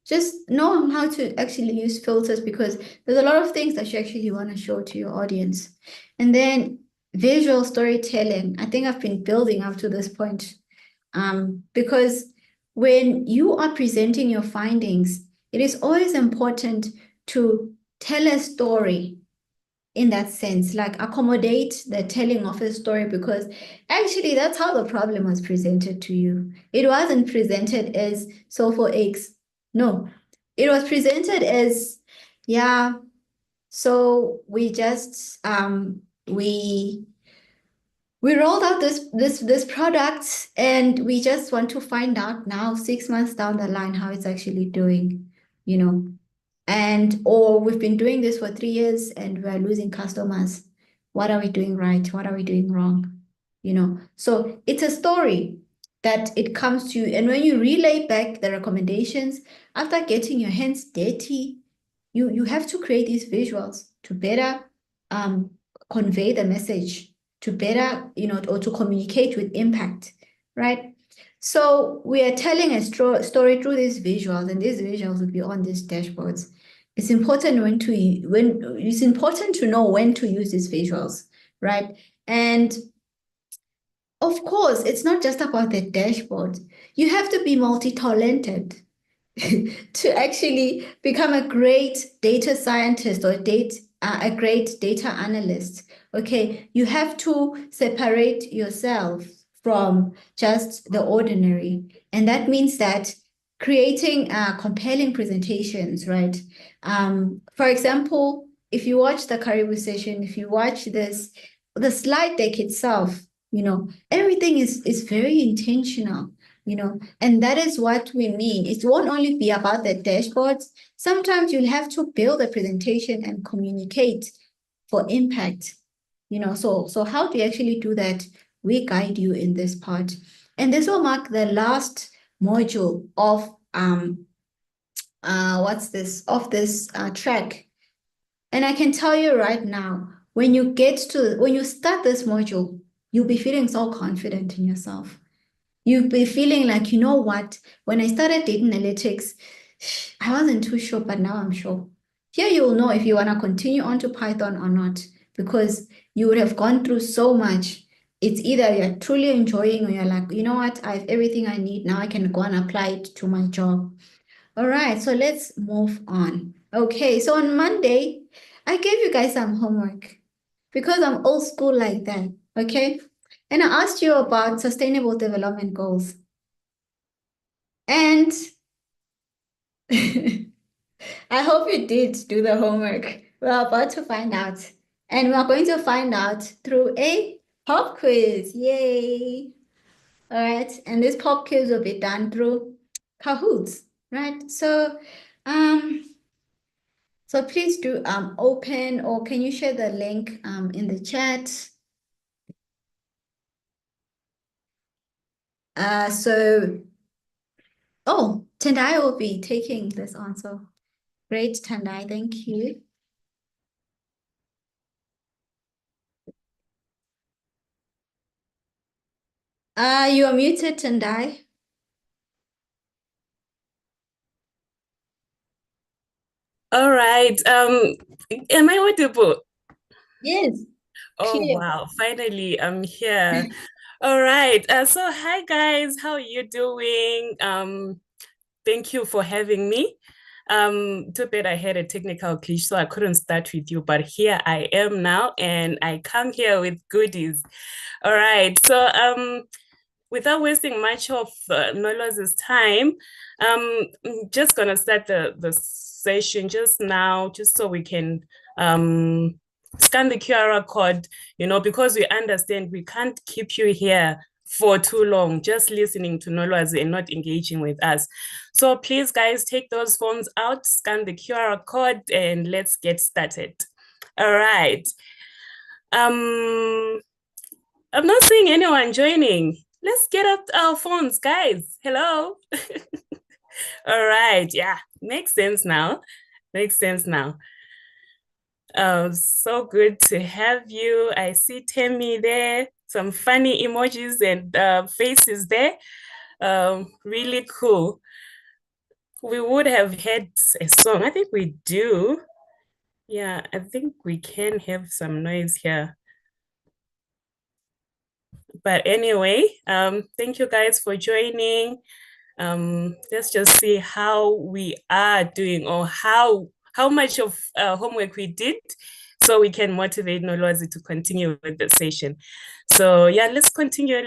Speaker 4: just know how to actually use filters because there's a lot of things that you actually want to show to your audience. And then visual storytelling. I think I've been building up to this point because when you are presenting your findings, it is always important to tell a story in that sense, like accommodate the telling of a story because actually that's how the problem was presented to you. It wasn't presented as sulfur eggs. No, it was presented as, yeah, so we just we rolled out this product and we just want to find out now 6 months down the line how it's actually doing, or we've been doing this for 3 years and we're losing customers. What are we doing right? What are we doing wrong? So it's a story that it comes to you. And when you relay back the recommendations, after getting your hands dirty, you have to create these visuals to better convey the message, to better, or to communicate with impact, right? So we are telling a story through these visuals, and these visuals will be on these dashboards. It's important to know when to use these visuals, right? And of course, it's not just about the dashboard. You have to be multi-talented to actually become a great data scientist or a great data analyst. Okay, you have to separate yourself from just the ordinary. And that means that creating compelling presentations, right? For example, if you watch the Caribou session, if you watch the slide deck itself, everything is very intentional, and that is what we mean. It won't only be about the dashboards. Sometimes you'll have to build a presentation and communicate for impact, so how do you actually do that? We guide you in this part. And this will mark the last module of this track. And I can tell you right now, when you start this module, you'll be feeling so confident in yourself. You'll be feeling like, you know what, when I started data analytics, I wasn't too sure, but now I'm sure. Here you will know if you want to continue on to Python or not, because you would have gone through so much it's either you're truly enjoying or you're like, you know what, I have everything I need. Now I can go and apply it to my job. All right, so let's move on. Okay, so on Monday, I gave you guys some homework because I'm old school like that, okay? And I asked you about sustainable development goals. And I hope you did do the homework. We're about to find out. And we're going to find out through a pop quiz. Yay! All right, and this pop quiz will be done through Kahoots, right? So please do open, or can you share the link in the chat? Oh, Tendai will be taking this answer. Great, Tendai, thank you. You are muted, Tendai.
Speaker 5: All right. Am I audible?
Speaker 4: Yes.
Speaker 5: Oh,
Speaker 4: Clear.
Speaker 5: wow. Finally, I'm here. All right. So hi guys, how are you doing? Thank you for having me. Too bad I had a technical glitch, so I couldn't start with you, but here I am now, and I come here with goodies. All right. So without wasting much of Nolos's time, I'm just gonna start the session just now, just so we can scan the QR code, because we understand we can't keep you here for too long, just listening to Nolwazi and not engaging with us. So please, guys, take those phones out, scan the QR code, and let's get started. All right. I'm not seeing anyone joining. Let's get up our phones, guys. Hello. All right. Yeah, makes sense now. Makes sense now. So good to have you. I see Temi there, some funny emojis and faces there. Really cool. We would have had a song. I think we do. Yeah, I think we can have some noise here. But anyway, thank you guys for joining. Let's just see how we are doing, or how much of homework we did, so we can motivate Nolozi to continue with the session. So yeah, let's continue.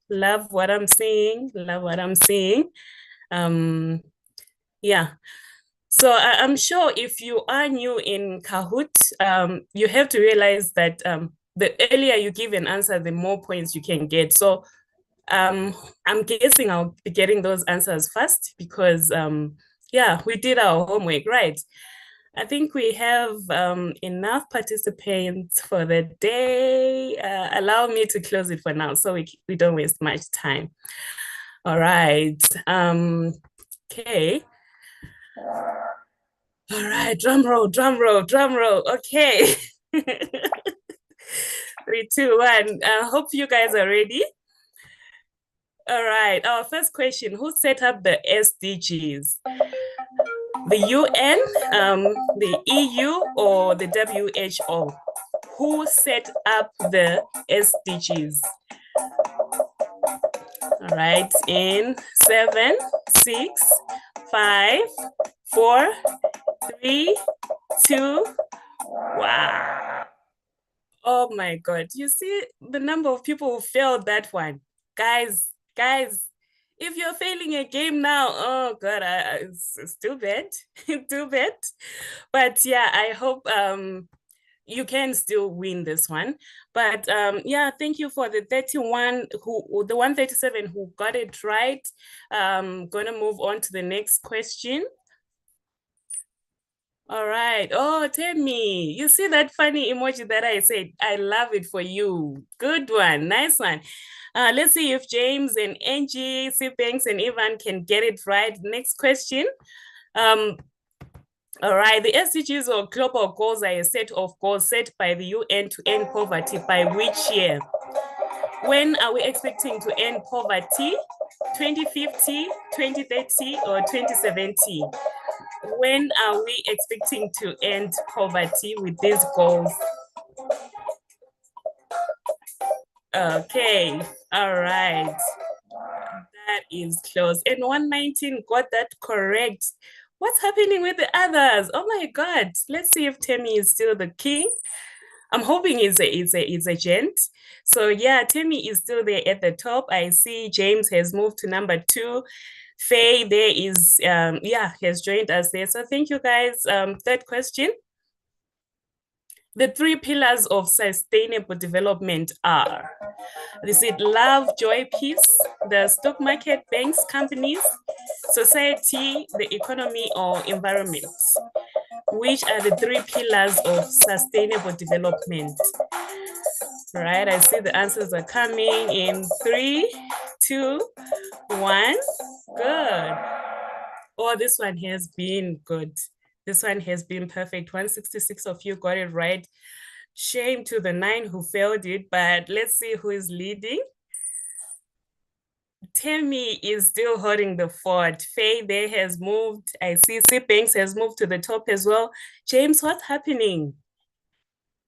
Speaker 5: Love what I'm seeing. Yeah. So I'm sure if you are new in Kahoot, you have to realize that the earlier you give an answer, the more points you can get. So I'm guessing I'll be getting those answers first because, yeah, we did our homework, right? I think we have enough participants for the day. Allow me to close it for now so we don't waste much time. All right. Okay. All right, drum roll. Okay. 3, 2, 1. Hope you guys are ready. All right, our first question: who set up the SDGs? The UN, the EU, or the WHO? Who set up the SDGs? All right, in 7, 6, 5, 4, 3, 2. Wow. Oh my God. You see the number of people who failed that one. Guys, if you're failing a game now, oh God, it's too bad. Too bad. But yeah, I hope you can still win this one. But yeah, thank you for the 137 who got it right. Gonna move on to the next question. All right. Oh, Temi, you see that funny emoji that I said? I love it for you. Good one. Nice one. Let's see if James and Angie, Sibanks and Ivan can get it right. Next question. All right. The SDGs, or global goals, are a set of goals set by the UN to end poverty by which year? When are we expecting to end poverty? 2050, 2030, or 2070? When are we expecting to end poverty with these goals? Okay, all right. That is close. And 119 got that correct. What's happening with the others? Oh my God. Let's see if Temi is still the king. I'm hoping it's a gent. So yeah, Temi is still there at the top. I see James has moved to number 2. Faye there is, has joined us there. So thank you guys. Third question. The 3 pillars of sustainable development are, is it love, joy, peace, the stock market, banks, companies, society, the economy, or environment? Which are the 3 pillars of sustainable development? Right, I see the answers are coming in 3, 2, 1. Good. Oh, this one has been good. This one has been perfect. 166 of you got it right. Shame to the 9 who failed it, but let's see who is leading. Temi is still holding the fort. Faye there has moved. I see C Banks has moved to the top as well. James, what's happening?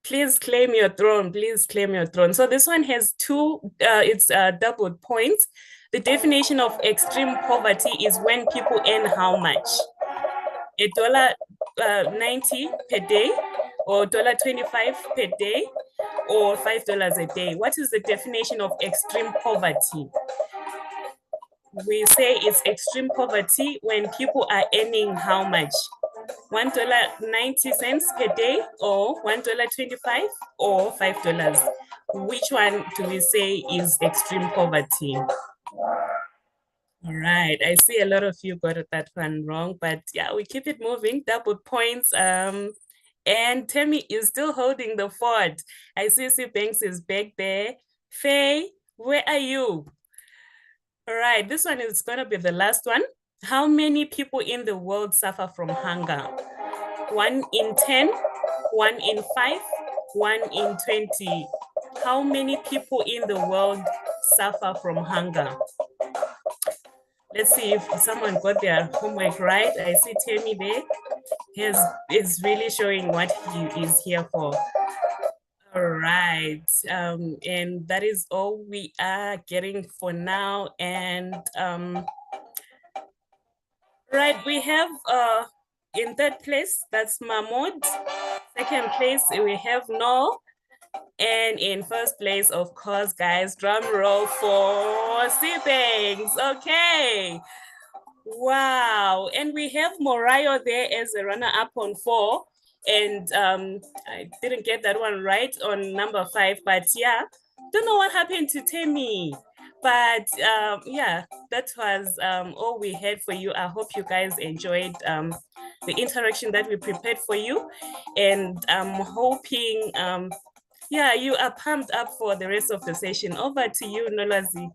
Speaker 5: Please claim your throne. Please claim your throne. So this one has 2, it's doubled points. The definition of extreme poverty is when people earn how much? $1.90 per day, or $1.25 per day, or $5 a day. What is the definition of extreme poverty? We say it's extreme poverty when people are earning how much? $1.90 per day, or $1.25, or $5. Which one do we say is extreme poverty? All right, I see a lot of you got that one wrong, but yeah, we keep it moving. Double points. And Temi is still holding the fort. I see C Banks is back there. Faye, where are you? All right, this one is going to be the last one. How many people in the world suffer from hunger? 1 in 10, 1 in 5, 1 in 20. How many people in the world suffer from hunger? Let's see if someone got their homework right. I see Temi there. Is really showing what he is here for. All right, and that is all we are getting for now. And right, we have in third place, that's Mahmoud. Second place, we have No. And in first place, of course, guys, drum roll for Sibanks. Okay. Wow. And we have Morayo there as a runner-up on 4. And I didn't get that one right on number 5, but yeah, don't know what happened to Temi. But yeah, that was all we had for you. I hope you guys enjoyed the interaction that we prepared for you. And I'm hoping, yeah, you are pumped up for the rest of the session. Over to you, Nolazi.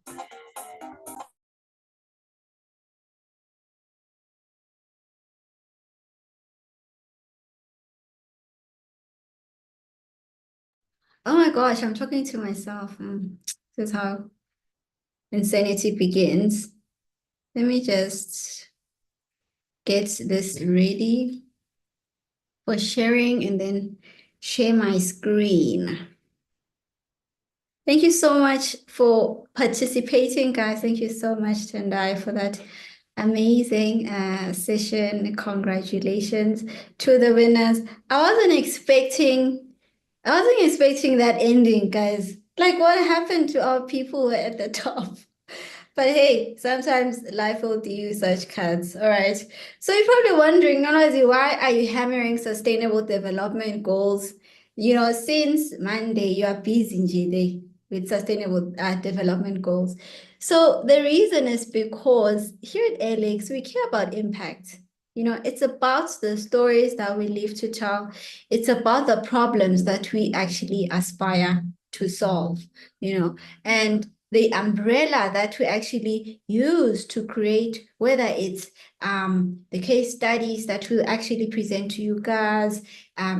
Speaker 4: Oh my gosh, I'm talking to myself. This is how insanity begins. Let me just get this ready for sharing and then share my screen. Thank you so much for participating, guys. Thank you so much, Tendai, for that amazing session. Congratulations to the winners. I wasn't expecting that ending, guys. Like, what happened to our people who were at the top? But hey, sometimes life will do you such cards. All right. So you're probably wondering, Nolazi, why are you hammering sustainable development goals? You know, since Monday, you are busy Njide, with sustainable development goals. So the reason is because here at Alex, we care about impact. You know, it's about the stories that we live to tell. It's about the problems that we actually aspire to solve, you know, and the umbrella that we actually use to create, whether it's the case studies that we'll actually present to you guys,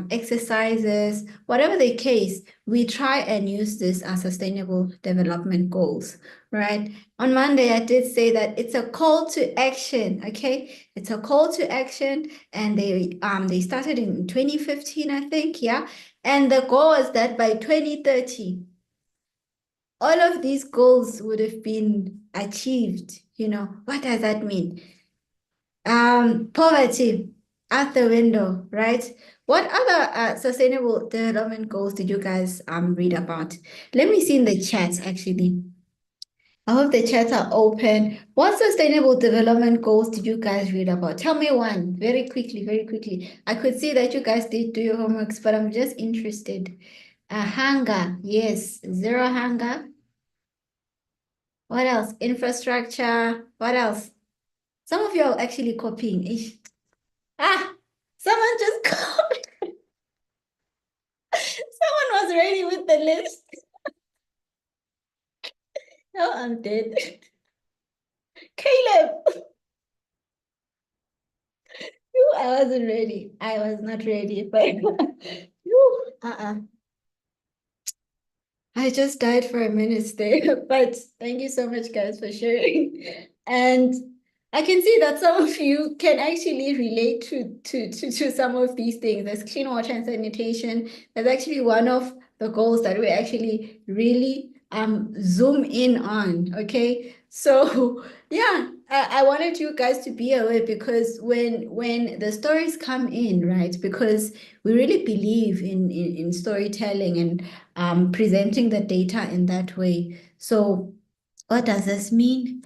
Speaker 4: exercises, whatever the case, we try and use this as sustainable development goals, right? On Monday, I did say that it's a call to action, okay? It's a call to action, and they started in 2015, I think, yeah? And the goal is that by 2030, all of these goals would have been achieved. What does that mean? Poverty out the window, right? What other sustainable development goals did you guys read about? Let me see in the chat actually. I hope the chats are open. What sustainable development goals did you guys read about? Tell me one very quickly, very quickly. I could see that you guys did do your homeworks, but I'm just interested. Hunger, yes, zero hunger. What else? Infrastructure. What else? Some of you are actually copying. Ish. Someone just copied. Someone was ready with the list. Oh, I'm dead. Caleb. I wasn't ready. I was not ready, but I just died for a minute there. But thank you so much, guys, for sharing. And I can see that some of you can actually relate to some of these things. There's clean water and sanitation. That's actually one of the goals that we actually really zoom in on. Okay. So yeah, I wanted you guys to be aware because when the stories come in, right? Because we really believe in storytelling and presenting the data in that way. So what does this mean?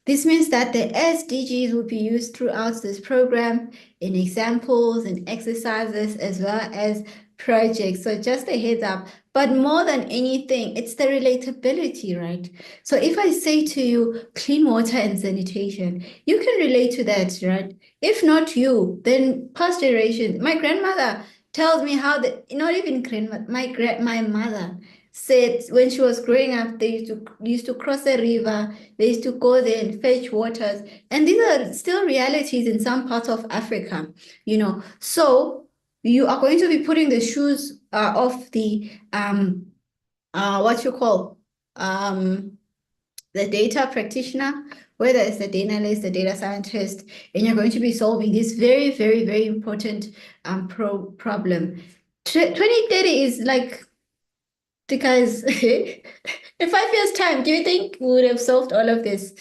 Speaker 4: This means that the SDGs will be used throughout this program in examples and exercises as well as projects. So just a heads up. But more than anything, it's the relatability, right? So if I say to you clean water and sanitation, you can relate to that, right? If not you, then past generations. My grandmother tells me how not even grandmother, my mother said when she was growing up, they used to cross a river, they used to go there and fetch waters. And these are still realities in some parts of Africa, So you are going to be putting the shoes of the what you call the data practitioner, whether it's the data analyst, the data scientist, and you're going to be solving this very, very, very important problem. 2030 is like, because in 5 years' time, do you think we would have solved all of this?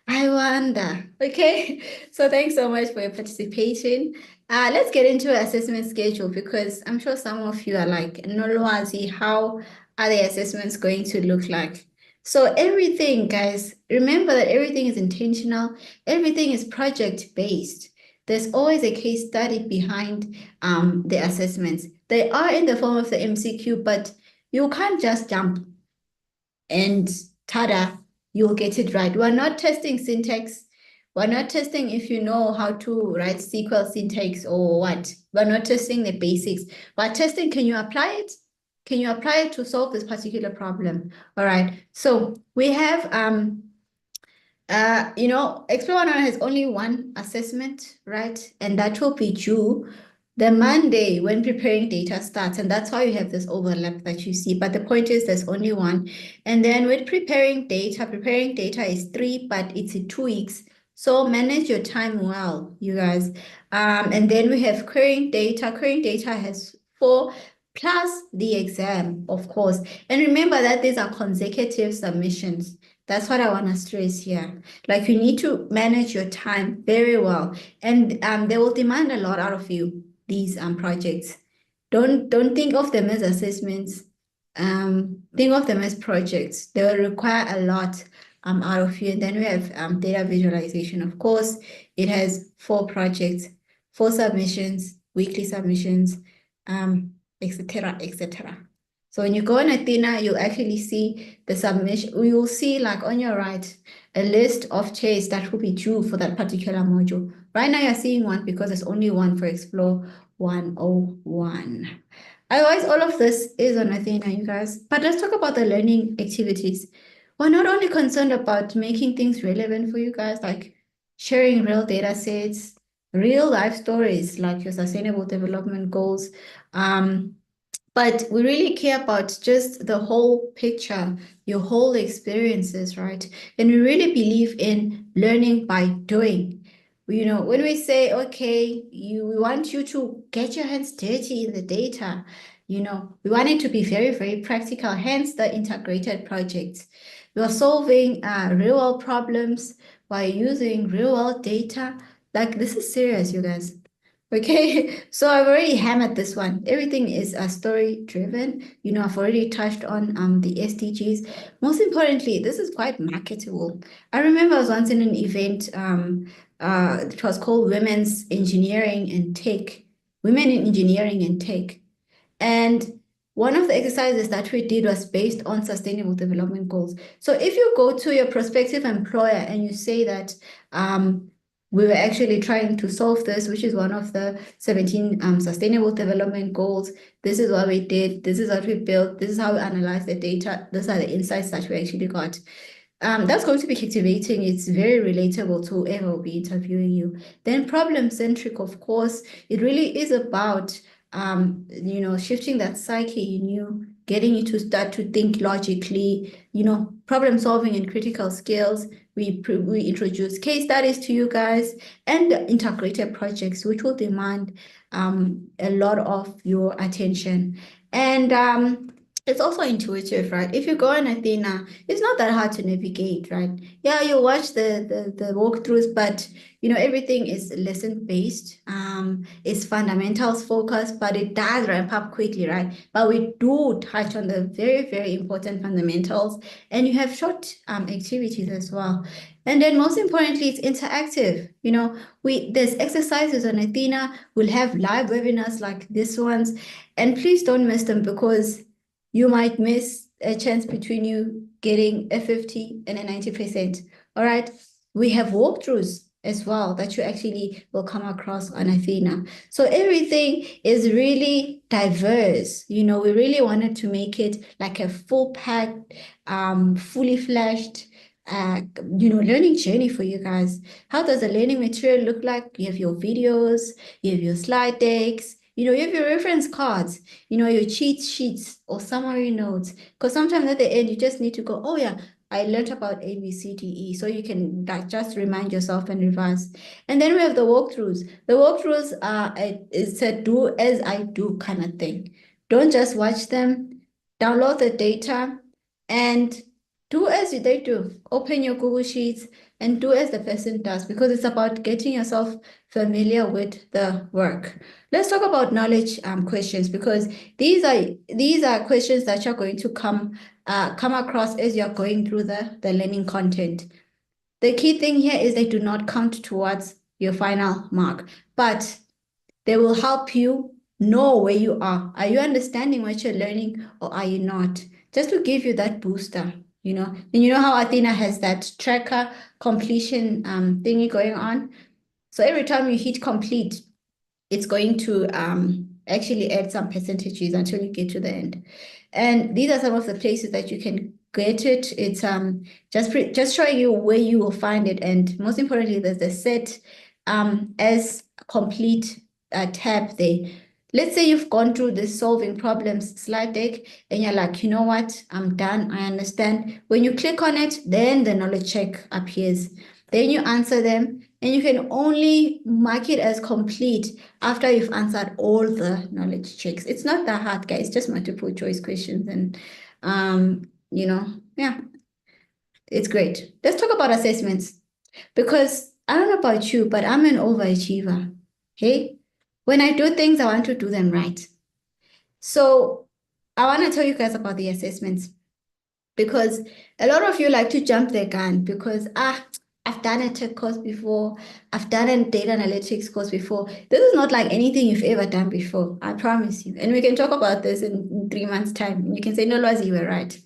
Speaker 4: I wonder. Okay. So thanks so much for your participation. Let's get into assessment schedule because I'm sure some of you are like, Nolwazi, how are the assessments going to look like? So everything, guys, remember that everything is intentional. Everything is project-based. There's always a case study behind the assessments. They are in the form of the MCQ, but you can't just jump and tada, you'll get it right. We're not testing syntax. We're not testing if you know how to write SQL syntax or what. We're not testing the basics. We're testing, can you apply it? Can you apply it to solve this particular problem? All right. So we have Explore 101 has only one assessment, right? And that will be due the Monday when preparing data starts. And that's why you have this overlap that you see. But the point is there's only one. And then with preparing data is 3, but it's in 2 weeks. So manage your time well, you guys. And then we have querying data. Querying data has 4 plus the exam, of course. And remember that these are consecutive submissions. That's what I want to stress here. Like you need to manage your time very well. And they will demand a lot out of you, these projects. Don't think of them as assessments. Think of them as projects. They will require a lot out of you. And then we have data visualization. Of course, it has 4 projects, 4 submissions, weekly submissions, etc., etc. So when you go on Athena, you'll actually see the submission. You'll see like on your right, a list of chairs that will be due for that particular module. Right now you're seeing one because there's only one for Explore 101. Otherwise, all of this is on Athena, you guys. But let's talk about the learning activities. We're not only concerned about making things relevant for you guys, like sharing real data sets, real life stories, like your sustainable development goals, but we really care about just the whole picture, your whole experiences, right? And we really believe in learning by doing. When we say, okay, we want you to get your hands dirty in the data, We want it to be very, very practical, hence the integrated projects. We are solving real world problems by using real world data. Like, this is serious, you guys. Okay, so I've already hammered this one. Everything is story driven. I've already touched on the SDGs. Most importantly, this is quite marketable. I remember I was once in an event, it was called Women's Engineering and Tech, Women in Engineering and Tech. And one of the exercises that we did was based on sustainable development goals. So if you go to your prospective employer and you say that we were actually trying to solve this, which is one of the 17 sustainable development goals. This is what we did. This is what we built. This is how we analyzed the data. These are the insights that we actually got. That's going to be captivating. It's very relatable to whoever will be interviewing you. Then problem-centric, of course, it really is about shifting that psyche in you, getting you to start to think logically, problem solving and critical skills. We introduce case studies to you guys and integrated projects, which will demand a lot of your attention. And it's also intuitive, right? If you go on Athena, it's not that hard to navigate, right? Yeah, you watch the walkthroughs, but everything is lesson based. It's fundamentals focused, but it does ramp up quickly, right? But we do touch on the very, very important fundamentals, and you have short activities as well. And then most importantly, it's interactive. There's exercises on Athena. We'll have live webinars like this ones, and please don't miss them because you might miss a chance between you getting a 50 and a 90%. All right. We have walkthroughs as well that you actually will come across on Athena. So everything is really diverse. We really wanted to make it like a full packed, fully fledged learning journey for you guys. How does the learning material look like? You have your videos, you have your slide decks, you have your reference cards, your cheat sheets or summary notes. Because sometimes at the end, you just need to go, oh yeah, I learned about A, B, C, D, E. So you can just remind yourself and revise. And then we have the walkthroughs. The walkthroughs it's a do as I do kind of thing. Don't just watch them, download the data and do as they do. Open your Google Sheets and do as the person does because it's about getting yourself familiar with the work. Let's talk about knowledge questions because these are questions that you're going to come across as you're going through the learning content. The key thing here is they do not count towards your final mark, but they will help you know where you are. Are you understanding what you're learning or are you not? Just to give you that booster. And how Athena has that tracker completion thingy going on. So every time you hit complete, it's going to actually add some percentages until you get to the end. And these are some of the places that you can get it. It's just showing you where you will find it. And most importantly, there's the set as complete tab there. Let's say you've gone through this solving problems slide deck and you're like, you know what, I'm done, I understand. When you click on it, then the knowledge check appears. Then you answer them and you can only mark it as complete after you've answered all the knowledge checks. It's not that hard, guys, just multiple choice questions and, yeah, it's great. Let's talk about assessments because I don't know about you, but I'm an overachiever, okay? When I do things, I want to do them right. So I want to tell you guys about the assessments because a lot of you like to jump the gun because, I've done a tech course before. I've done a data analytics course before. This is not like anything you've ever done before. I promise you. And we can talk about this in 3 months' time. You can say, no, Lozi, you were right.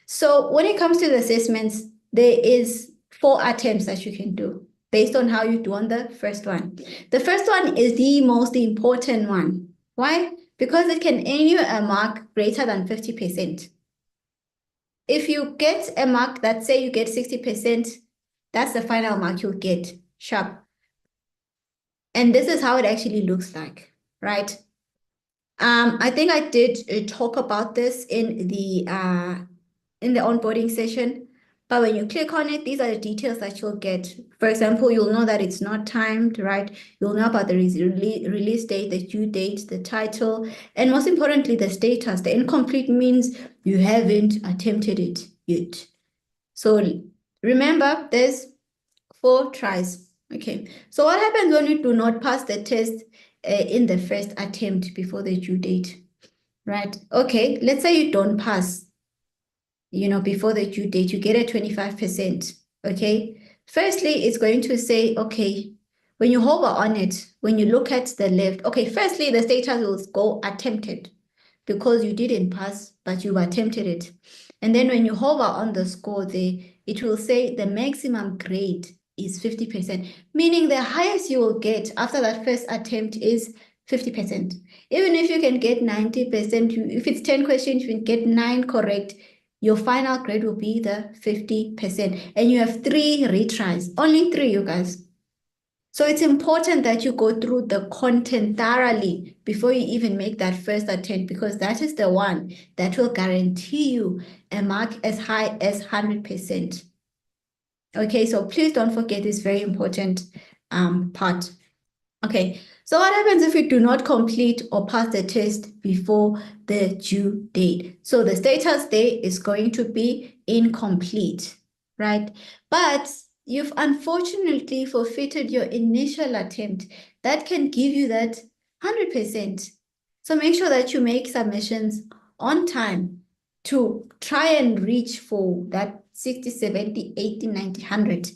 Speaker 4: So when it comes to the assessments, there is 4 attempts that you can do based on how you do on the first one. The first one is the most important one. Why? Because it can earn you a mark greater than 50%. If you get a mark that say you get 60%, that's the final mark you'll get, sharp. And this is how it actually looks like, right? I think I did talk about this in the onboarding session. But when you click on it, these are the details that you'll get. For example, you'll know that it's not timed, right? You'll know about the release date, the due date, the title, and most importantly, the status. The incomplete means you haven't attempted it yet. So remember, there's 4 tries. Okay, so what happens when you do not pass the test in the first attempt before the due date, right? Okay, let's say you don't pass, before the due date, you get a 25%, okay? Firstly, it's going to say, okay, when you hover on it, when you look at the left, okay, firstly, the status will go attempted because you didn't pass, but you attempted it. And then when you hover on the score there, it will say the maximum grade is 50%, meaning the highest you will get after that first attempt is 50%. Even if you can get 90%, if it's 10 questions, you can get 9 correct, your final grade will be the 50%. And you have 3 retries, only 3, you guys. So it's important that you go through the content thoroughly before you even make that first attempt, because that is the one that will guarantee you a mark as high as 100%. Okay, so please don't forget this very important part. Okay, so what happens if you do not complete or pass the test before the due date? So the status there is going to be incomplete, right? But you've unfortunately forfeited your initial attempt. That can give you that 100%. So make sure that you make submissions on time to try and reach for that 60, 70, 80, 90, 100.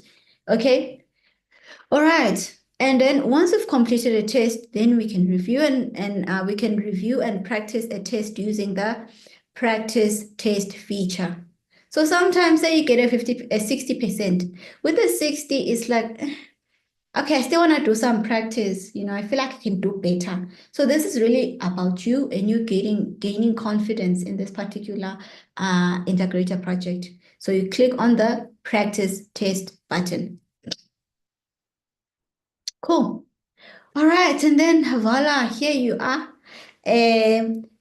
Speaker 4: Okay? All right. And then once we've completed a test, then we can review and we can review and practice a test using the practice test feature. So sometimes say you get a 60%. With the 60, it's like, okay, I still want to do some practice. I feel like I can do better. So this is really about you and you gaining confidence in this particular integrator project. So you click on the practice test button. Cool. All right, and then voila, here you are.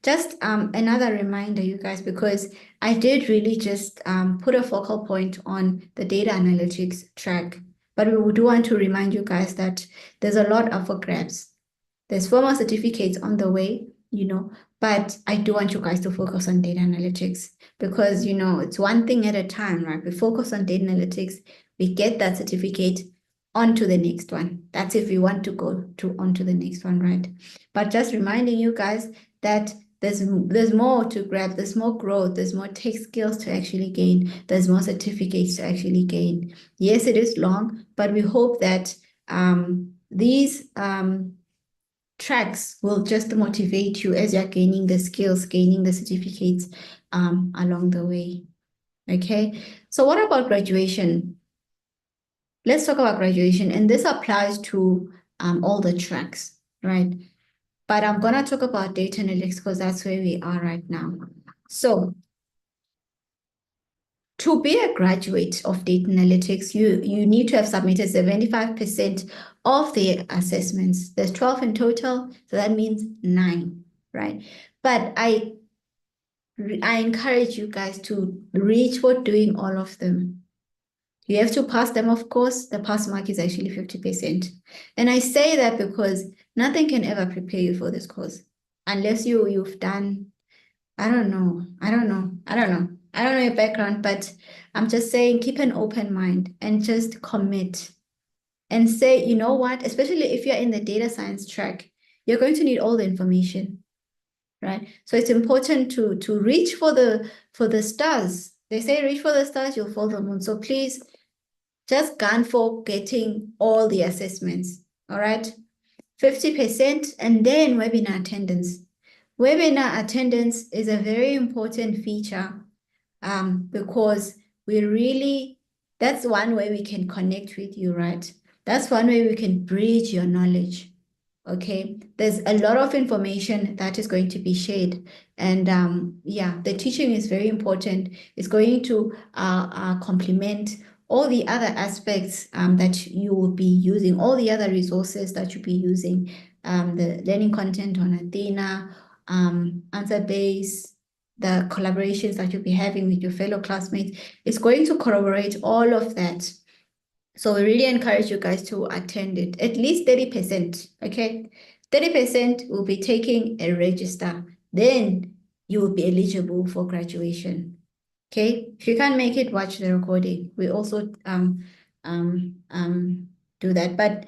Speaker 4: Just another reminder, you guys, because I did really just put a focal point on the data analytics track, but we do want to remind you guys that there's a lot up for grabs. There's formal certificates on the way, but I do want you guys to focus on data analytics because, it's one thing at a time, right? We focus on data analytics, we get that certificate, on to the next one. That's if we want to go on to the next one, right? But just reminding you guys that there's more to grab, there's more growth, there's more tech skills to actually gain, there's more certificates to actually gain. Yes, it is long, but we hope that these tracks will just motivate you as you're gaining the skills, gaining the certificates along the way. Okay, so what about graduation? Let's talk about graduation, and this applies to all the tracks, right? But I'm gonna talk about data analytics because that's where we are right now. So to be a graduate of data analytics, you need to have submitted 75% of the assessments. There's 12 in total, so that means 9, right? But I encourage you guys to reach for doing all of them. You have to pass them, of course. The pass mark is actually 50%. And I say that because nothing can ever prepare you for this course unless you've done, I don't know your background, but I'm just saying keep an open mind and just commit and say, you know what, especially if you're in the data science track, you're going to need all the information, right? So it's important to reach for the stars. They say reach for the stars, you'll follow the moon. So please just gun for getting all the assessments, all right? 50%, and then webinar attendance. Webinar attendance is a very important feature because that's one way we can connect with you, right? That's one way we can bridge your knowledge, okay? There's a lot of information that is going to be shared. And yeah, the teaching is very important. It's going to complement all the other aspects that you will be using, all the other resources that you'll be using, the learning content on Athena, answer base, the collaborations that you'll be having with your fellow classmates. It's going to corroborate all of that. So we really encourage you guys to attend it, at least 30%, okay? 30% will be taking a register. Then you will be eligible for graduation. Okay, if you can't make it, watch the recording. We also do that. But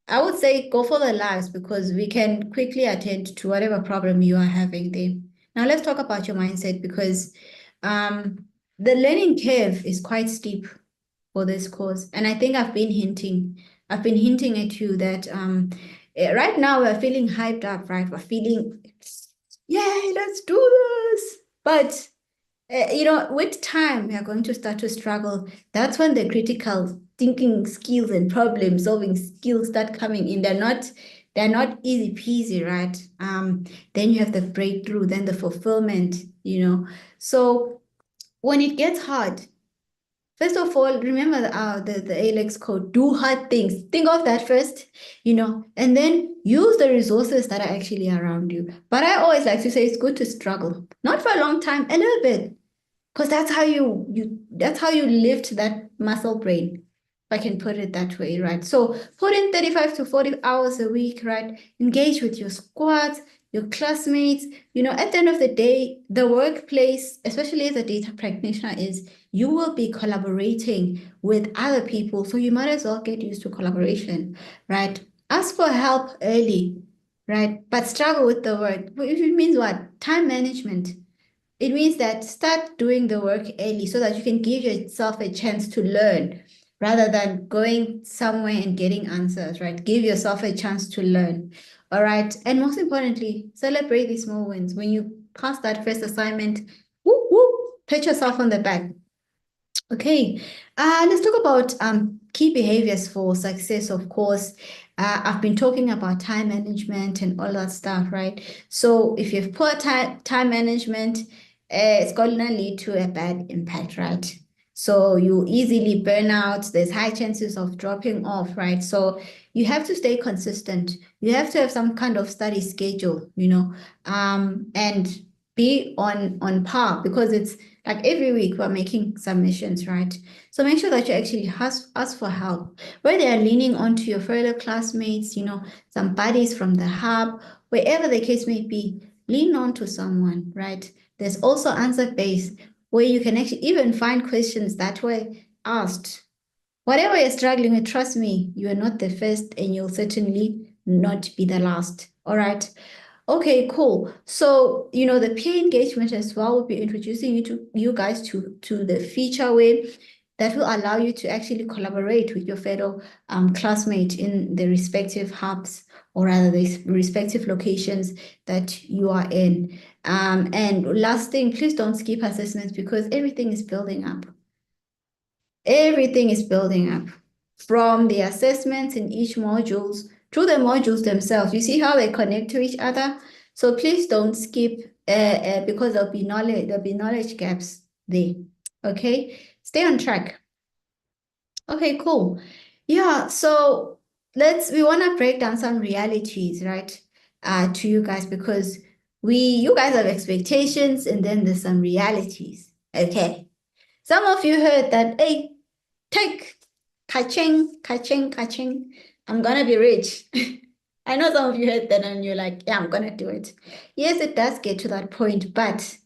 Speaker 4: I would say go for the lives because we can quickly attend to whatever problem you are having there. Now let's talk about your mindset because the learning curve is quite steep for this course. And I think I've been hinting at you that right now we're feeling hyped up, right? We're feeling, yay, let's do this. But with time, we are going to start to struggle. That's when the critical thinking skills and problem solving skills start coming in. They're not easy peasy, right? Then you have the breakthrough, then the fulfillment, So when it gets hard, first of all, remember the ALEX code, do hard things. Think of that first, and then use the resources that are actually around you. But I always like to say it's good to struggle, not for a long time, a little bit, because that's how you lift that muscle brain, if I can put it that way, right? So put in 35 to 40 hours a week, right? Engage with your squads, your classmates. At the end of the day, the workplace, especially as a data practitioner, is you will be collaborating with other people. So you might as well get used to collaboration, right? Ask for help early, right? But struggle with the work. It means what? Time management. It means that start doing the work early so that you can give yourself a chance to learn rather than going somewhere and getting answers, right? Give yourself a chance to learn, all right? And most importantly, celebrate these small wins. When you pass that first assignment, whoop, whoop, pat yourself on the back. Okay, let's talk about key behaviors for success, of course. I've been talking about time management and all that stuff, right? So if you have poor time management, it's going to lead to a bad impact, right? So you easily burn out. There's high chances of dropping off, right? So you have to stay consistent. You have to have some kind of study schedule, and be on par because it's like every week we're making submissions, right? So make sure that you actually ask for help. Where they are leaning onto your fellow classmates, some buddies from the hub, wherever the case may be, lean on to someone, right? There's also answer based where you can actually even find questions that were asked. Whatever you're struggling with, trust me, you are not the first and you'll certainly not be the last. All right. Okay, cool. So, the peer engagement as well will be introducing you guys to the feature where that will allow you to actually collaborate with your fellow classmate in the respective hubs or rather the respective locations that you are in. And last thing, please don't skip assessments because everything is building up. Everything is building up from the assessments in each modules to the modules themselves. You see how they connect to each other? So please don't skip because there'll be knowledge gaps there. Okay, stay on track. Okay, cool. Yeah, so we want to break down some realities, right? To you guys because you guys have expectations and then there's some realities. Okay. Some of you heard that, hey, take ka-ching, ka-ching, ka-ching. I'm gonna be rich. I know some of you heard that and you're like, yeah, I'm gonna do it. Yes, it does get to that point, but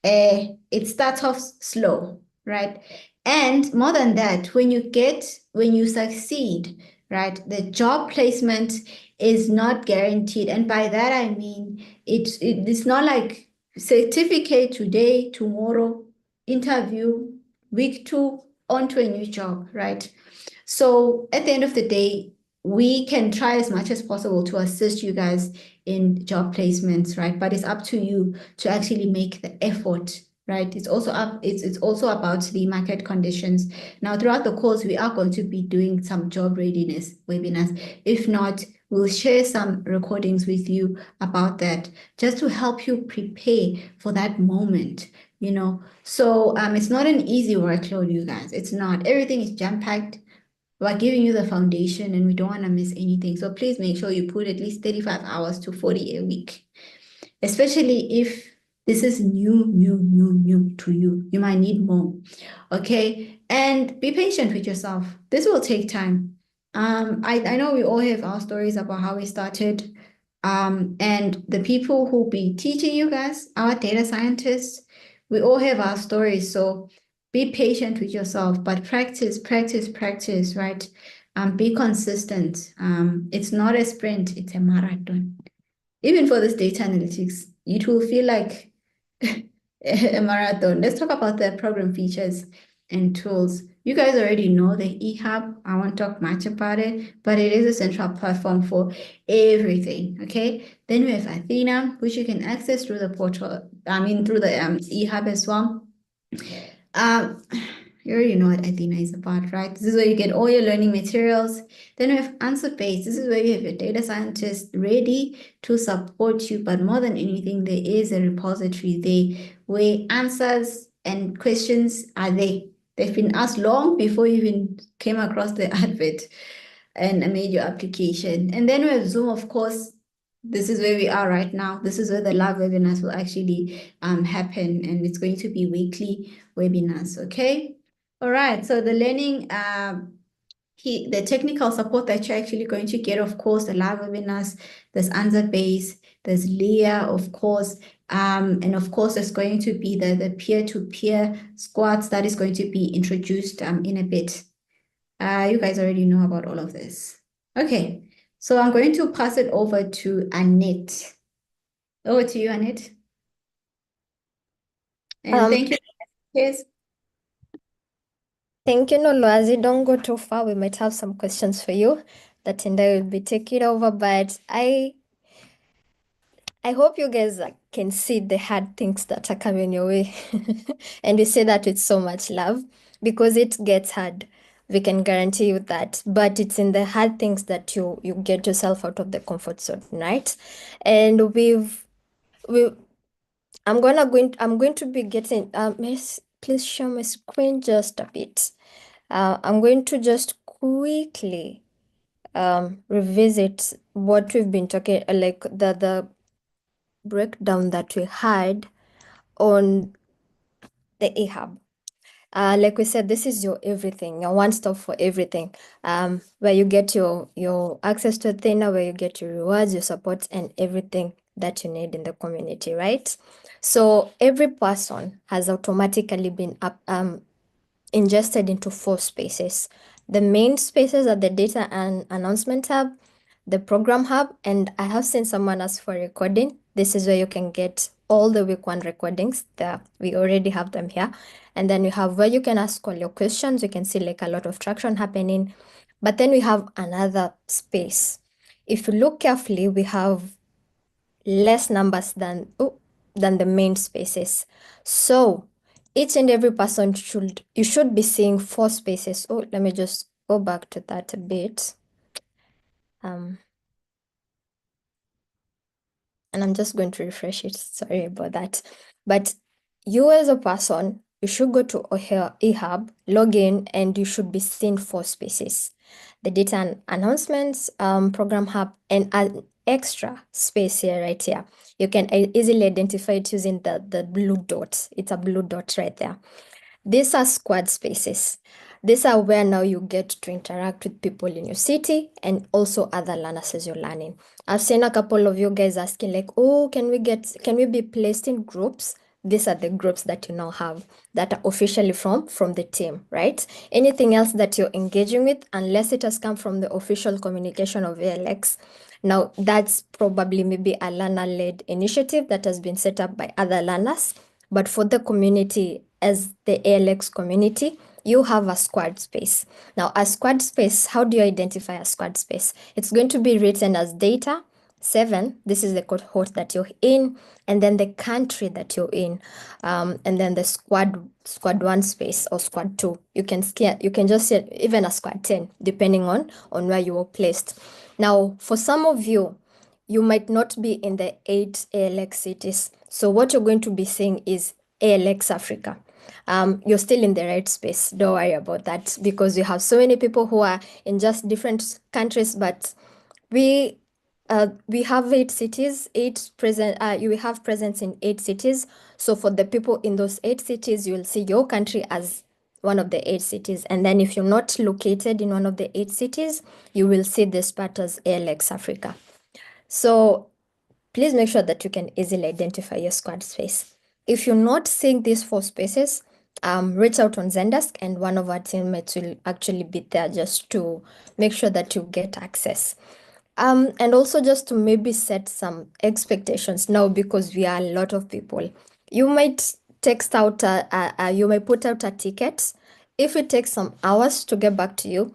Speaker 4: it starts off slow, right? And more than that, when you succeed, right, the job placement is not guaranteed. And by that, I mean, it's not like certificate today, tomorrow, interview, week 2, on to a new job, right? So at the end of the day, we can try as much as possible to assist you guys in job placements, right? But it's up to you to actually make the effort, right? It's also about the market conditions. Now, throughout the course, we are going to be doing some job readiness webinars. If not, we'll share some recordings with you about that, just to help you prepare for that moment, So it's not an easy workload, you guys. It's not. Everything is jam-packed. We're giving you the foundation and we don't want to miss anything. So please make sure you put at least 35 hours to 40 a week, especially if This is new to you. You might need more. Okay. And be patient with yourself. This will take time. I know we all have our stories about how we started. And the people who be teaching you guys, our data scientists, we all have our stories. So be patient with yourself, but practice, right? Be consistent. It's not a sprint, it's a marathon. Even for this data analytics, it will feel like a marathon. Let's talk about the program features and tools. You guys already know the eHub. I won't talk much about it, but it is a central platform for everything. Okay. Then we have Athena, which you can access through the portal. Through the eHub as well. You already know what Athena is about, right? This is where you get all your learning materials. Then we have AnswerBase. This is where you have your data scientist ready to support you. But more than anything, there is a repository there where answers and questions are there. They've been asked long before you even came across the advert and made your application. And then we have Zoom, of course. This is where we are right now. This is where the live webinars will actually happen, and it's going to be weekly webinars, okay? All right, so the learning, the technical support that you're actually going to get, of course, the live webinars, there's AnswerBase, there's Leah, of course, and of course, there's going to be the peer-to-peer squads that is going to be introduced in a bit. You guys already know about all of this. Okay, so I'm going to pass it over to Annette. Over to you, Annette. And thank you. Yes.
Speaker 3: Thank you, Nolwazi. Don't go too far. We might have some questions for you that and I will be taking over, but I hope you guys can see the hard things that are coming your way. And we say that with so much love because it gets hard. We can guarantee you that. But it's in the hard things that you get yourself out of the comfort zone, right? And I'm going to be getting miss, please show my screen just a bit. I'm going to just quickly revisit what we've been talking, like the breakdown that we had on the eHub. Like we said, this is your everything, your one stop for everything. Where you get your access to Athena, where you get your rewards, your support, and everything that you need in the community, right? So every person has automatically been ingested into 4 spaces. The main spaces are the data and announcement hub, the program hub, and I have seen someone ask for recording. This is where you can get all the week 1 recordings. We already have them here. And then we have where you can ask all your questions. You can see like a lot of traction happening. But then we have another space. If you look carefully, we have less numbers than the main spaces. So each and every person you should be seeing 4 spaces. Oh, let me just go back to that a bit. And I'm just going to refresh it. Sorry about that. But you as a person, you should go to eHub, log in, and you should be seeing 4 spaces. The data and announcements, program hub, and an extra space here, right here. You can easily identify it using the blue dot. It's a blue dot right there. These are squad spaces. These are where now you get to interact with people in your city and also other learners as you're learning. I've seen a couple of you guys asking like, oh, can we be placed in groups? These are the groups that you now have that are officially from the team, right? Anything else that you're engaging with, unless it has come from the official communication of ALX, now that's probably maybe a learner-led initiative that has been set up by other learners. But for the community, as the ALX community, you have a squad space. Now, a squad space, how do you identify a squad space? It's going to be written as data 7. This is the cohort that you're in, and then the country that you're in, and then the squad 1 space or squad 2. You can just see even a squad 10, depending on where you were placed. Now, for some of you, you might not be in the 8 ALX cities. So what you're going to be seeing is ALX Africa. You're still in the right space. Don't worry about that because we have so many people who are in just different countries, but we we have 8 cities, you have presence in 8 cities. So for the people in those 8 cities, you will see your country as one of the 8 cities. And then if you're not located in one of the 8 cities, you will see this part as ALX Africa. So please make sure that you can easily identify your squad space. If you're not seeing these 4 spaces, reach out on Zendesk and one of our teammates will actually be there just to make sure that you get access. And also just to maybe set some expectations now, because we are a lot of people. You might text out, you might put out a ticket. If it takes some hours to get back to you,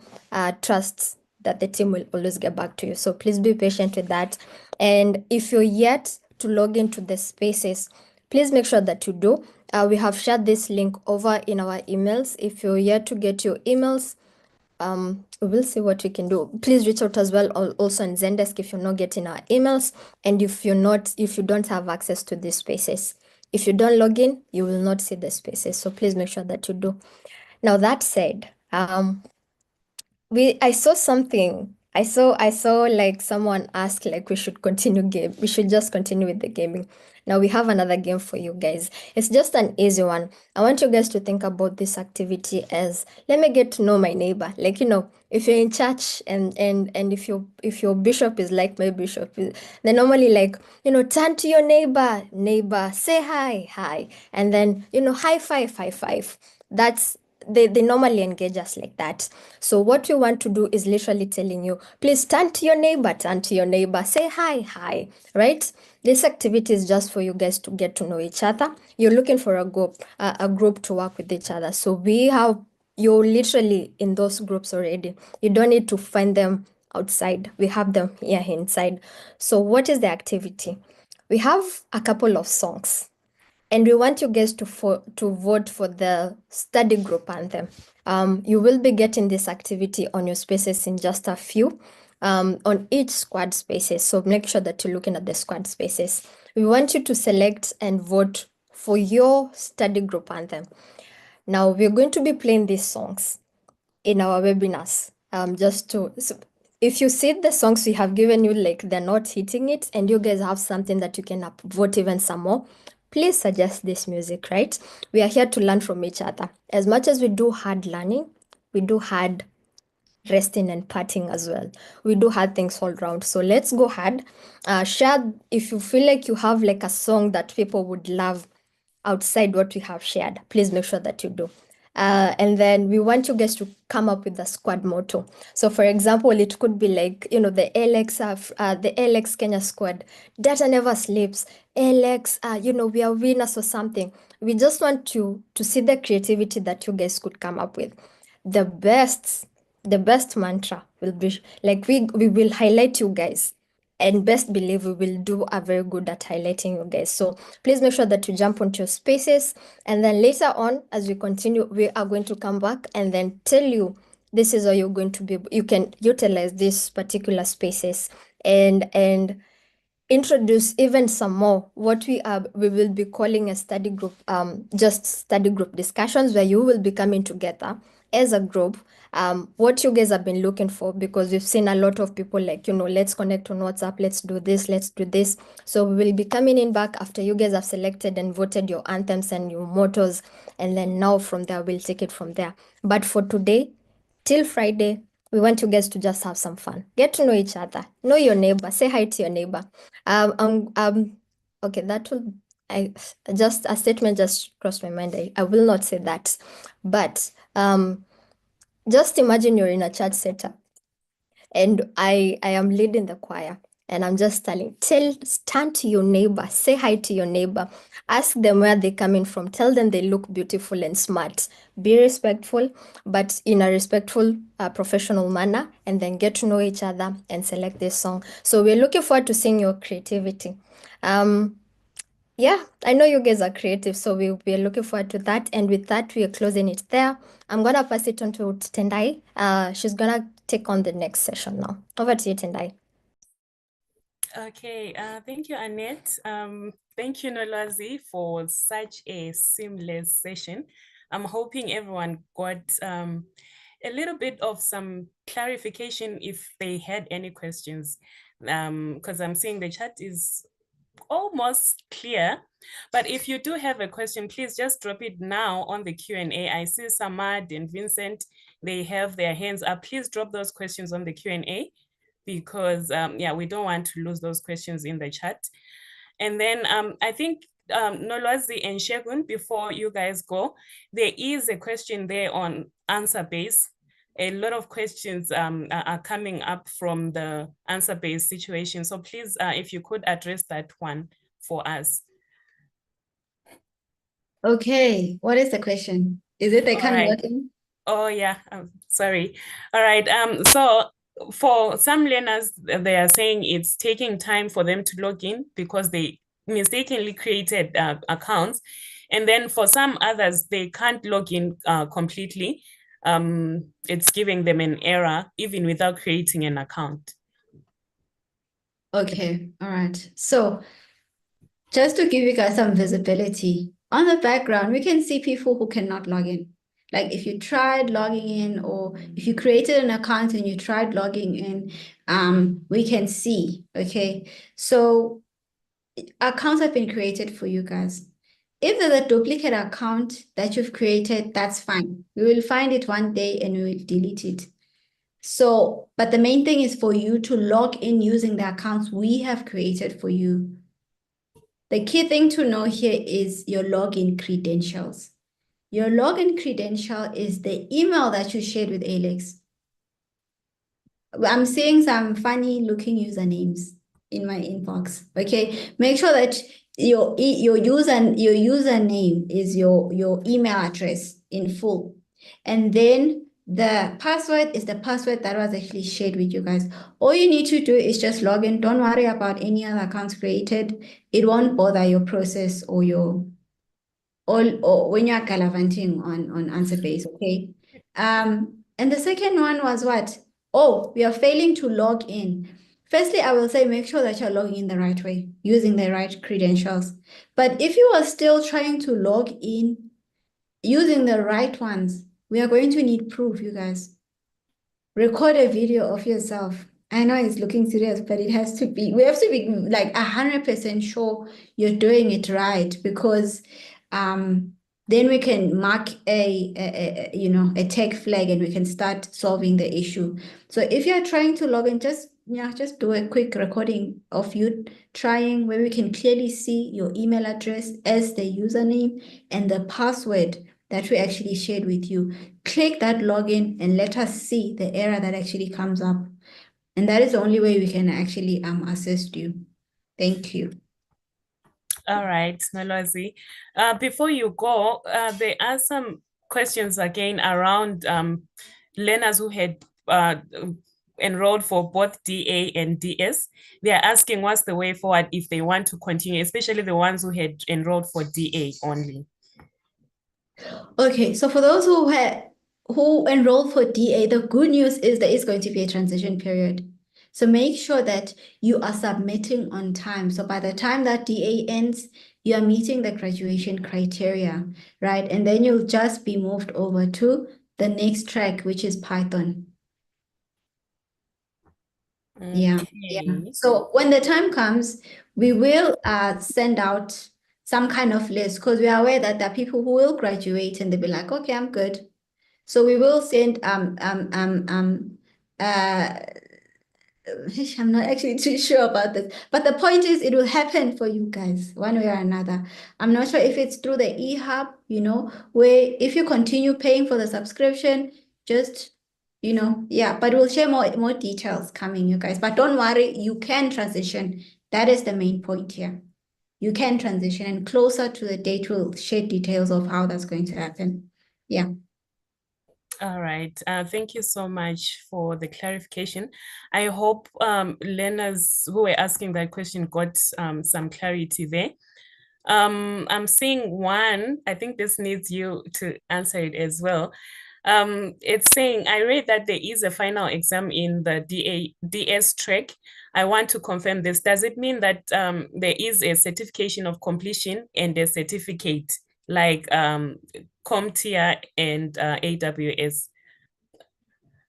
Speaker 3: trust that the team will always get back to you. So please be patient with that. And if you're yet to log into the spaces, please make sure that you do. We have shared this link over in our emails. If you're yet to get your emails, we'll see what we can do. Please reach out as well also in Zendesk if you're not getting our emails, and if you don't have access to these spaces. If you don't log in, you will not see the spaces. So please make sure that you do. Now that said, I saw something. I saw like someone ask like we should just continue with the gaming. Now we have another game for you guys. It's just an easy one. I want you guys to think about this activity as, let me get to know my neighbor. Like, if you're in church and if your bishop is like my bishop, they normally like, turn to your neighbor, say hi, and then, high five. That's they normally engage us like that. So what we want to do is literally telling you, please turn to your neighbor, say hi, right? This activity is just for you guys to get to know each other. You're looking for a group to work with each other. So you're literally in those groups already. You don't need to find them outside. We have them here inside. So what is the activity? We have a couple of songs, and we want you guys to vote for the study group anthem. You will be getting this activity on your spaces in just a few, on each squad spaces. So make sure that you're looking at the squad spaces. We want you to select and vote for your study group anthem. Now we're going to be playing these songs in our webinars. If you see the songs we have given you, like they're not hitting it, and you guys have something that you can upvote even some more, please suggest this music, right? We are here to learn from each other. As much as we do hard learning, we do hard resting and partying as well. We do hard things all around. So let's go hard. Share if you feel like you have like a song that people would love outside what we have shared. Please make sure that you do. And then we want you guys to come up with a squad motto. So for example, it could be like, the LX Kenya squad, data never sleeps. LX, we are winners or something. We just want to see the creativity that you guys could come up with. The best mantra will be like, we will highlight you guys. And best believe we will do a very good at highlighting you guys. So please make sure that you jump onto your spaces. And then later on, as we continue, we are going to come back and then tell you this is how you're going to be. You can utilize these particular spaces and introduce even some more what we will be calling a study group, just study group discussions, where you will be coming together as a group. What you guys have been looking for, because we've seen a lot of people like, let's connect on WhatsApp, let's do this. So we will be coming in back after you guys have selected and voted your anthems and your mottos, and then now from there we'll take it from there. But for today till Friday, we want you guys to just have some fun, get to know each other, know your neighbor, say hi to your neighbor. Okay, that will, a statement just crossed my mind. I will not say that, but just imagine you're in a church setup and I am leading the choir, and I'm just stand to your neighbor, say hi to your neighbor, ask them where they're coming from, tell them they look beautiful and smart, be respectful, but in a respectful, professional manner, and then get to know each other and select this song. So we're looking forward to seeing your creativity. Yeah, I know you guys are creative, so we're looking forward to that. And with that, we are closing it there. I'm gonna pass it on to Tendai. She's gonna take on the next session now. Over to you, Tendai.
Speaker 5: Okay, thank you, Annette. Thank you, Nolazi, for such a seamless session. I'm hoping everyone got a little bit of some clarification if they had any questions, because I'm seeing the chat is almost clear. But if you do have a question, please just drop it now on the Q&A. I see Samad and Vincent, they have their hands up. Please drop those questions on the Q&A because yeah, we don't want to lose those questions in the chat. And then I think Nolozi and Shegun, before you guys go, there is a question there on answer base. A lot of questions are coming up from the answer based situation. So please, if you could address that one for us.
Speaker 4: Okay, what is the question? Is it they
Speaker 5: All
Speaker 4: can't
Speaker 5: right.
Speaker 4: log in?
Speaker 5: Oh yeah, I'm sorry. All right. So for some learners, they are saying it's taking time for them to log in because they mistakenly created accounts. And then for some others, they can't log in completely. It's giving them an error even without creating an account.
Speaker 4: Okay, all right. So just to give you guys some visibility, on the background, we can see people who cannot log in. Like if you tried logging in or if you created an account and you tried logging in, we can see, okay? So accounts have been created for you guys. If there's a duplicate account that you've created, that's fine. We will find it one day and we will delete it. So, but the main thing is for you to log in using the accounts we have created for you. The key thing to know here is your login credentials. Your login credential is the email that you shared with Alex. I'm seeing some funny looking usernames in my inbox. Okay, make sure that your username is your email address in full, and then the password is the password that was actually shared with you guys. All you need to do is just log in. Don't worry about any other accounts created. It won't bother your process or your or when you're gallivanting on answer base. Okay. And the second one was what? Oh, we are failing to log in. Firstly, I will say make sure that you're logging in the right way, using the right credentials. But if you are still trying to log in using the right ones, we are going to need proof, you guys. Record a video of yourself. I know it's looking serious, but it has to be, we have to be like 100% sure you're doing it right because then we can mark a tag flag and we can start solving the issue. So if you're trying to log in, just do a quick recording of you trying where we can clearly see your email address as the username and the password that we actually shared with you. Click that login and let us see the error that actually comes up. And that is the only way we can actually assist you. Thank you.
Speaker 5: All right, Nalozi. Before you go, there are some questions again around learners who had enrolled for both DA and DS. They are asking what's the way forward if they want to continue, especially the ones who had enrolled for DA only.
Speaker 4: Okay, so for those who enroll for DA, the good news is there is going to be a transition period. So make sure that you are submitting on time. So by the time that DA ends, you are meeting the graduation criteria, right? And then you'll just be moved over to the next track, which is Python. Yeah.
Speaker 5: Okay.
Speaker 4: So when the time comes, we will send out some kind of list because we are aware that there are people who will graduate and they'll be like, okay, I'm good. So we will send I'm not actually too sure about this, but the point is it will happen for you guys one way or another. I'm not sure if it's through the eHub, where if you continue paying for the subscription, just, yeah, but we'll share more details coming, you guys. But don't worry, you can transition. That is the main point here. You can transition, and closer to the date, we'll share details of how that's going to happen. Yeah.
Speaker 5: All right. Thank you so much for the clarification. I hope learners who were asking that question got some clarity there. I'm seeing one, I think this needs you to answer it as well. It's saying, I read that there is a final exam in the DS track. I want to confirm this. Does it mean that there is a certification of completion and a certificate like CompTIA and AWS?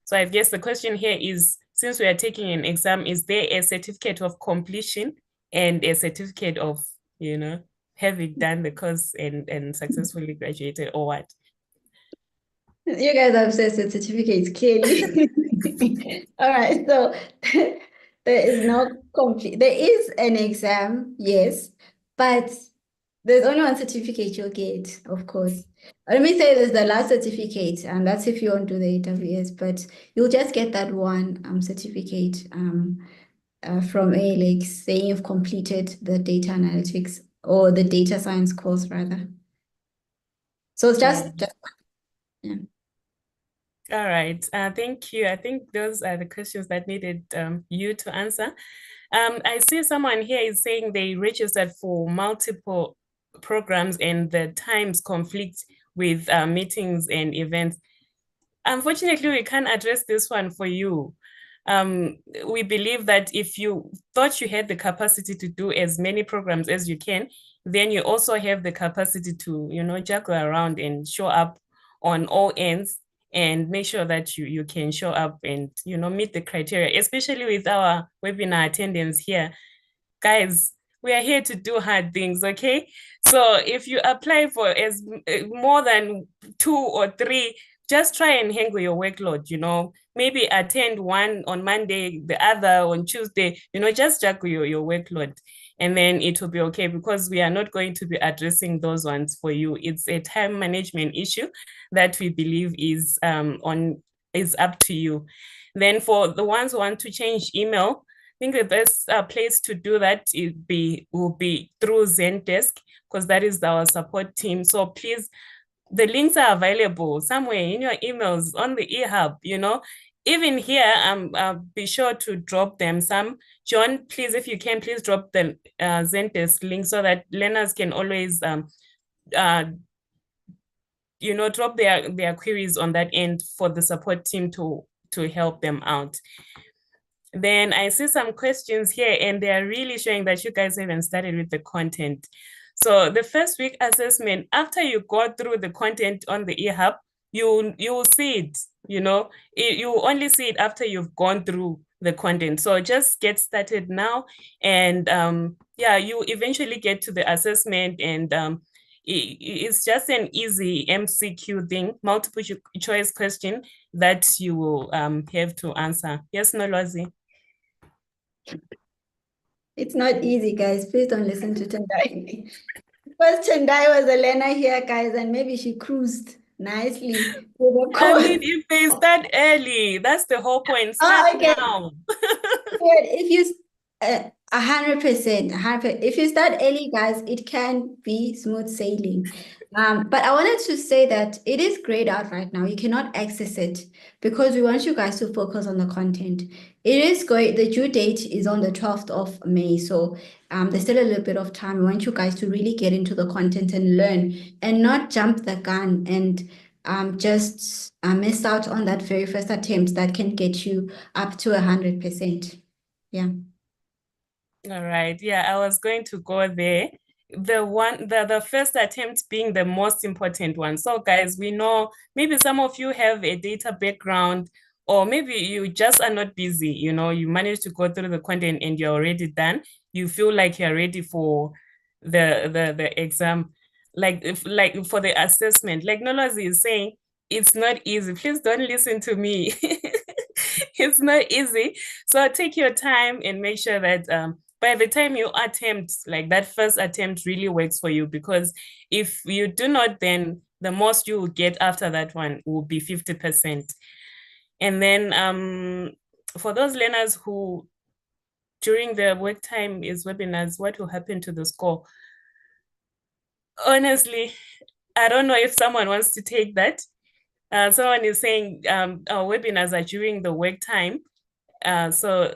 Speaker 5: So I guess the question here is, since we are taking an exam, is there a certificate of completion and a certificate of, having done the course and successfully graduated, or what?
Speaker 4: You guys are obsessed with certificates, clearly. All right, so there is no complete. There is an exam, yes, but there's only one certificate you'll get, of course. Let me say there's the last certificate, and that's if you want to do the AWS, but you'll just get that one certificate from ALX saying you've completed the data analytics or the data science course rather. So it's just yeah.
Speaker 5: All right. Thank you. I think those are the questions that needed you to answer. I see someone here is saying they registered for multiple programs and the times conflict with meetings and events. Unfortunately, we can't address this one for you. We believe that if you thought you had the capacity to do as many programs as you can, then you also have the capacity to, juggle around and show up on all ends and make sure that you can show up and, meet the criteria, especially with our webinar attendance here. Guys, we are here to do hard things, okay? So if you apply for as more than 2 or 3, just try and handle your workload, maybe attend one on Monday, the other on Tuesday, just juggle your workload. And then it will be okay, because we are not going to be addressing those ones for you. It's a time management issue that we believe is up to you. Then for the ones who want to change email, I think the best place to do that will be through Zendesk, because that is our support team. So please, the links are available somewhere in your emails on the eHub, even here, be sure to drop them. John, please, if you can, please drop the Zendesk link so that learners can always, drop their queries on that end for the support team to help them out. Then I see some questions here, and they are really showing that you guys haven't started with the content. So the first week assessment, after you go through the content on the eHub, you will see it, you only see it after you've gone through the content. So just get started now, and you eventually get to the assessment, and it's just an easy MCQ thing, multiple choice question that you will have to answer. Yes, Nolozi?
Speaker 4: It's not easy, guys. Please don't listen to Tendai. First, Tendai was a learner here, guys, and maybe she cruised nicely with the
Speaker 5: I
Speaker 4: course.
Speaker 5: mean, if they start early, that's the whole point. Start now.
Speaker 4: If you 100%, if you start early, guys, it can be smooth sailing. But I wanted to say that it is grayed out right now. You cannot access it because we want you guys to focus on the content. It is going, the due date is on the 12th of May. So there's still a little bit of time. We want you guys to really get into the content and learn and not jump the gun and just miss out on that very first attempt that can get you up to 100%. Yeah.
Speaker 5: All right. Yeah, I was going to go there. The first attempt being the most important one. So guys, we know maybe some of you have a data background, or maybe you just are not busy, you manage to go through the content and you're already done. You feel like you're ready for the exam, like for the assessment. Like Nolozi is saying, it's not easy. Please don't listen to me. It's not easy. So take your time and make sure that by the time you attempt, like that first attempt really works for you, because if you do not, then the most you will get after that one will be 50%. And then for those learners who during the work time is webinars, what will happen to the score? Honestly, I don't know if someone wants to take that. Someone is saying our webinars are during the work time. So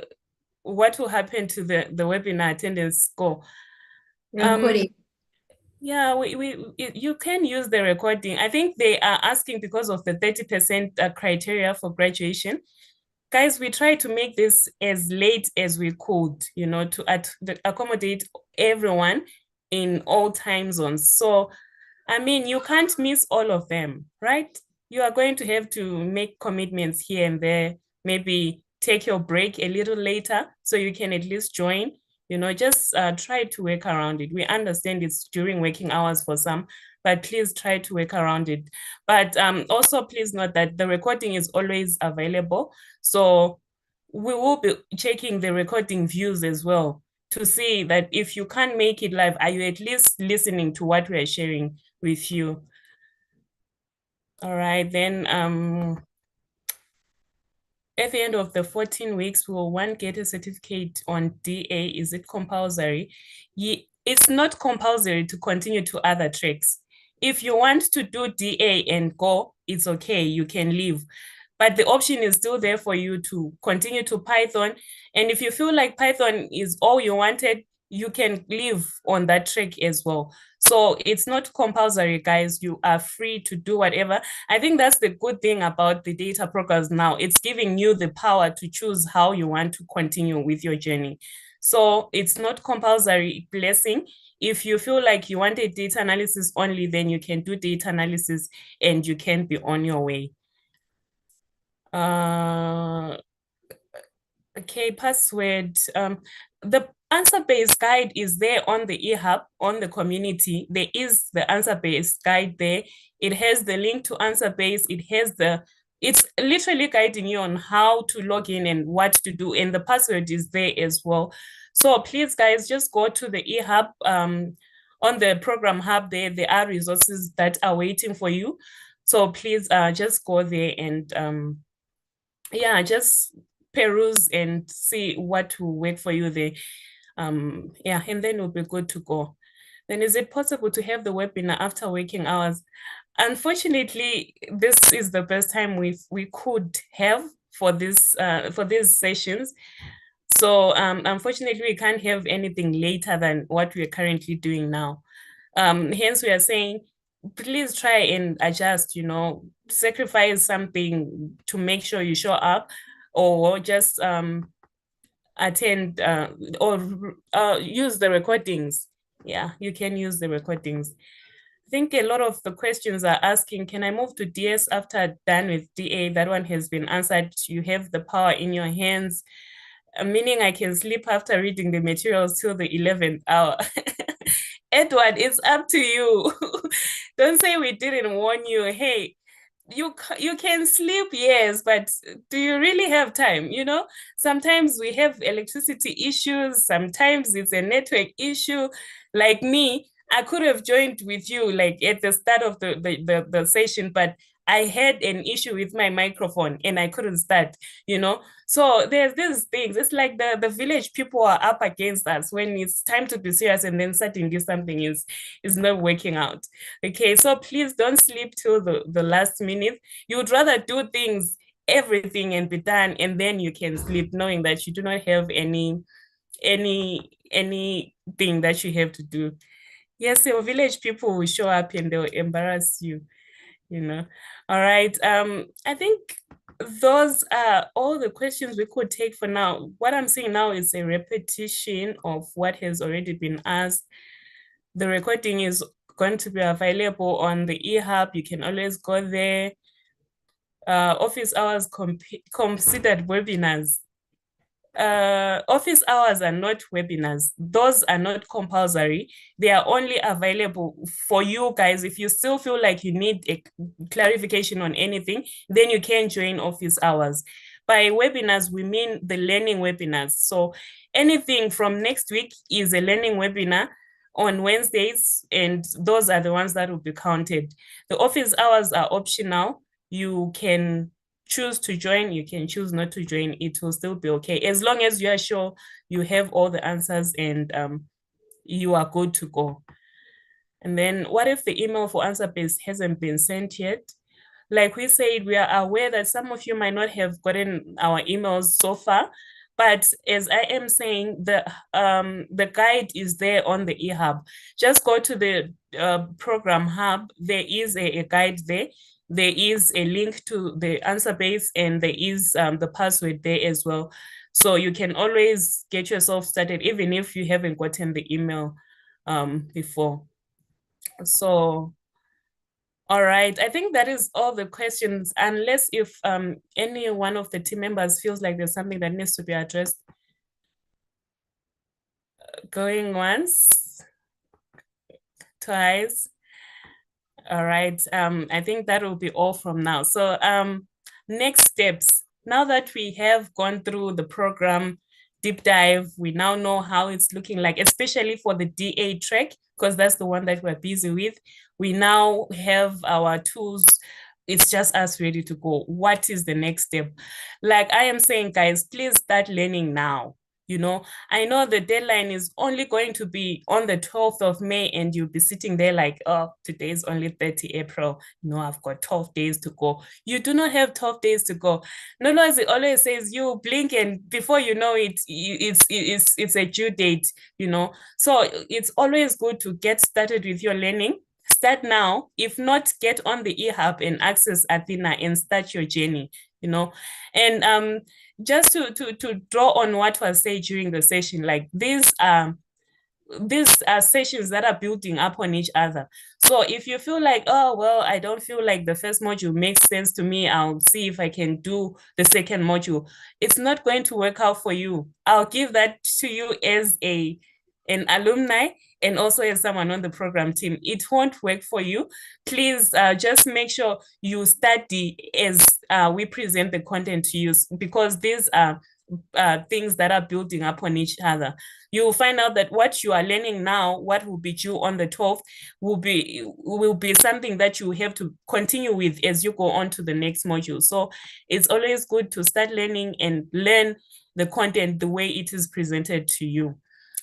Speaker 5: what will happen to the webinar attendance score?
Speaker 4: Recording.
Speaker 5: Yeah, you can use the recording. I think they are asking because of the 30% criteria for graduation. Guys, we try to make this as late as we could, to accommodate everyone in all time zones. So, I mean, you can't miss all of them, right? you are going to have to make commitments here and there, maybe take your break a little later so you can at least join. Just try to work around it. We understand it's during working hours for some, but please try to work around it. But also please note that the recording is always available. So we will be checking the recording views as well to see that if you can't make it live, are you at least listening to what we are sharing with you? All right, then at the end of the 14 weeks, will one get a certificate on DA? Is it compulsory? It's not compulsory to continue to other tracks. If you want to do DA and go, it's okay, you can leave. But the option is still there for you to continue to Python. And if you feel like Python is all you wanted, you can live on that track as well. So it's not compulsory, guys. You are free to do whatever. I think that's the good thing about the data programs now. It's giving you the power to choose how you want to continue with your journey. So it's not compulsory, blessing. If you feel like you want a data analysis only, then you can do data analysis and you can be on your way. Okay, password. The answer-based guide is there on the eHub, on the community. There is the answer-based guide there. It has the link to answer-based. It's literally guiding you on how to log in and what to do. And the password is there as well. So please, guys, just go to the eHub. On the program hub there are resources that are waiting for you. So please just go there and yeah, just peruse and see what will work for you there. Yeah, and then we'll be good to go. Then is it possible to have the webinar after working hours? Unfortunately, this is the best time we could have for these sessions. So unfortunately, we can't have anything later than what we are currently doing now. Hence, we are saying, please try and adjust, sacrifice something to make sure you show up, or just attend or use the recordings. Yeah, you can use the recordings. I think a lot of the questions are asking, can I move to DS after done with DA? That one has been answered. You have the power in your hands, meaning I can sleep after reading the materials till the 11th hour. Edward, it's up to you. Don't say we didn't warn you. Hey, you can sleep, yes, but do you really have time? Sometimes we have electricity issues. Sometimes it's a network issue. Like me, I could have joined with you like at the start of the session, but I had an issue with my microphone and I couldn't start, So there's these things. It's like the village people are up against us when it's time to be serious, and then suddenly something is not working out. Okay, so please don't sleep till the last minute. You would rather do everything and be done, and then you can sleep knowing that you do not have anything that you have to do. Yes, your village people will show up and they'll embarrass you. All right. I think those are all the questions we could take for now. What I'm seeing now is a repetition of what has already been asked. The recording is going to be available on the eHub. You can always go there. Office hours considered webinars. Office hours are not webinars. Those are not compulsory. They are only available for you guys. If you still feel like you need a clarification on anything, then you can join office hours. By webinars, we mean the learning webinars. So anything from next week is a learning webinar on Wednesdays, and those are the ones that will be counted. The office hours are optional. You can choose to join, you can choose not to join, it will still be okay, as long as you are sure you have all the answers and you are good to go. And then what if the email for answer-based hasn't been sent yet? Like we said, we are aware that some of you might not have gotten our emails so far, but as I am saying, the guide is there on the eHub. Just go to the program hub. There is a guide there. There is a link to the answer base, and there is the password there as well. So you can always get yourself started, even if you haven't gotten the email before. So, All right, I think that is all the questions, unless if any one of the team members feels like there's something that needs to be addressed. Going once, twice. All right, I think that will be all from now. So next steps, now that we have gone through the program deep dive, we now know how it's looking like, especially for the DA track, because that's the one that we're busy with. We now have our tools. It's just us ready to go. What is the next step? Like I am saying, guys, please start learning now. You know, I know the deadline is only going to be on the 12th of May, and you'll be sitting there like, oh, today is only 30 April. No, I've got 12 days to go. You do not have 12 days to go. No, as it always says, you blink and before you know it, it's a due date, you know. So it's always good to get started with your learning. Start now. If not, get on the eHub and access Athena and start your journey, you know. And just to draw on what was said during the session, like these are sessions that are building up on each other. So if you feel like, oh, well, I don't feel like the first module makes sense to me, I'll see if I can do the second module. It's not going to work out for you. I'll give that to you as an alumni and also as someone on the program team. It won't work for you. Please just make sure you study as we present the content to you, because these are things that are building up on each other. You will find out that what you are learning now, what will be due on the 12th, will be something that you have to continue with as you go on to the next module. So it's always good to start learning and learn the content the way it is presented to you.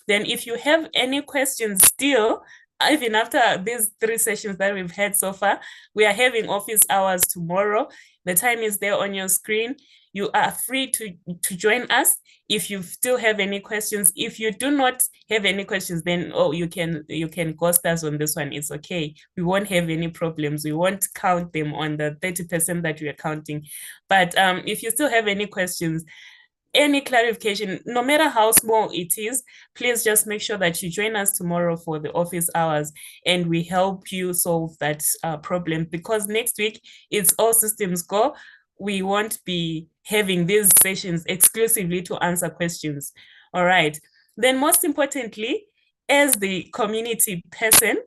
Speaker 5: Then if you have any questions still, even after these 3 sessions that we've had so far, we are having office hours tomorrow. The time is there on your screen. You are free to join us if you still have any questions. If you do not have any questions, then you can ghost us on this one. It's okay. We won't have any problems. We won't count them on the 30% that we are counting. But if you still have any questions, any clarification, no matter how small it is, please just make sure that you join us tomorrow for the office hours and we help you solve that problem, because next week it's all systems go. We won't be having these sessions exclusively to answer questions. All right. Then most importantly, as the community person,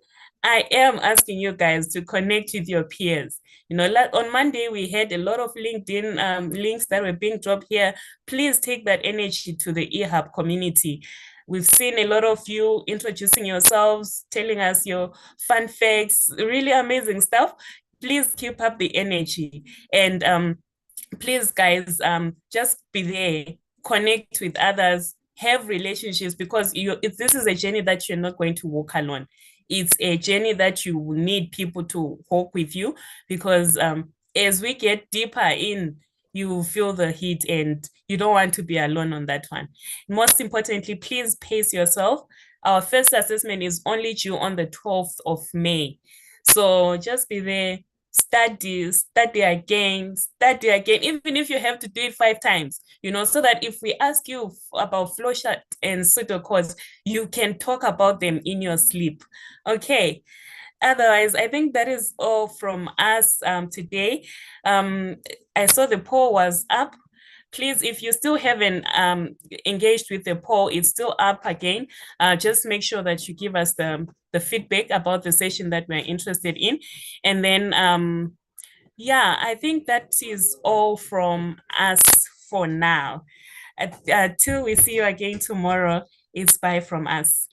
Speaker 5: I am asking you guys to connect with your peers. You know, on Monday, we had a lot of LinkedIn links that were being dropped here. Please take that energy to the eHub community. We've seen a lot of you introducing yourselves, telling us your fun facts, really amazing stuff. Please keep up the energy. And please, guys, just be there, connect with others, have relationships, because this is a journey that you're not going to walk alone. It's a journey that you will need people to walk with you, because as we get deeper in, you feel the heat and you don't want to be alone on that one. Most importantly, please pace yourself. Our first assessment is only due on the 12th of May. So just be there, study again, even if you have to do it 5 times, you know, so that if we ask you about flowchart and pseudocodes, you can talk about them in your sleep. Okay. Otherwise, I think that is all from us today. I saw the poll was up. Please, if you still haven't engaged with the poll, it's still up again. Just make sure that you give us the feedback about the session that we're interested in. And then, yeah, I think that is all from us for now. Till we see you again tomorrow, it's bye from us.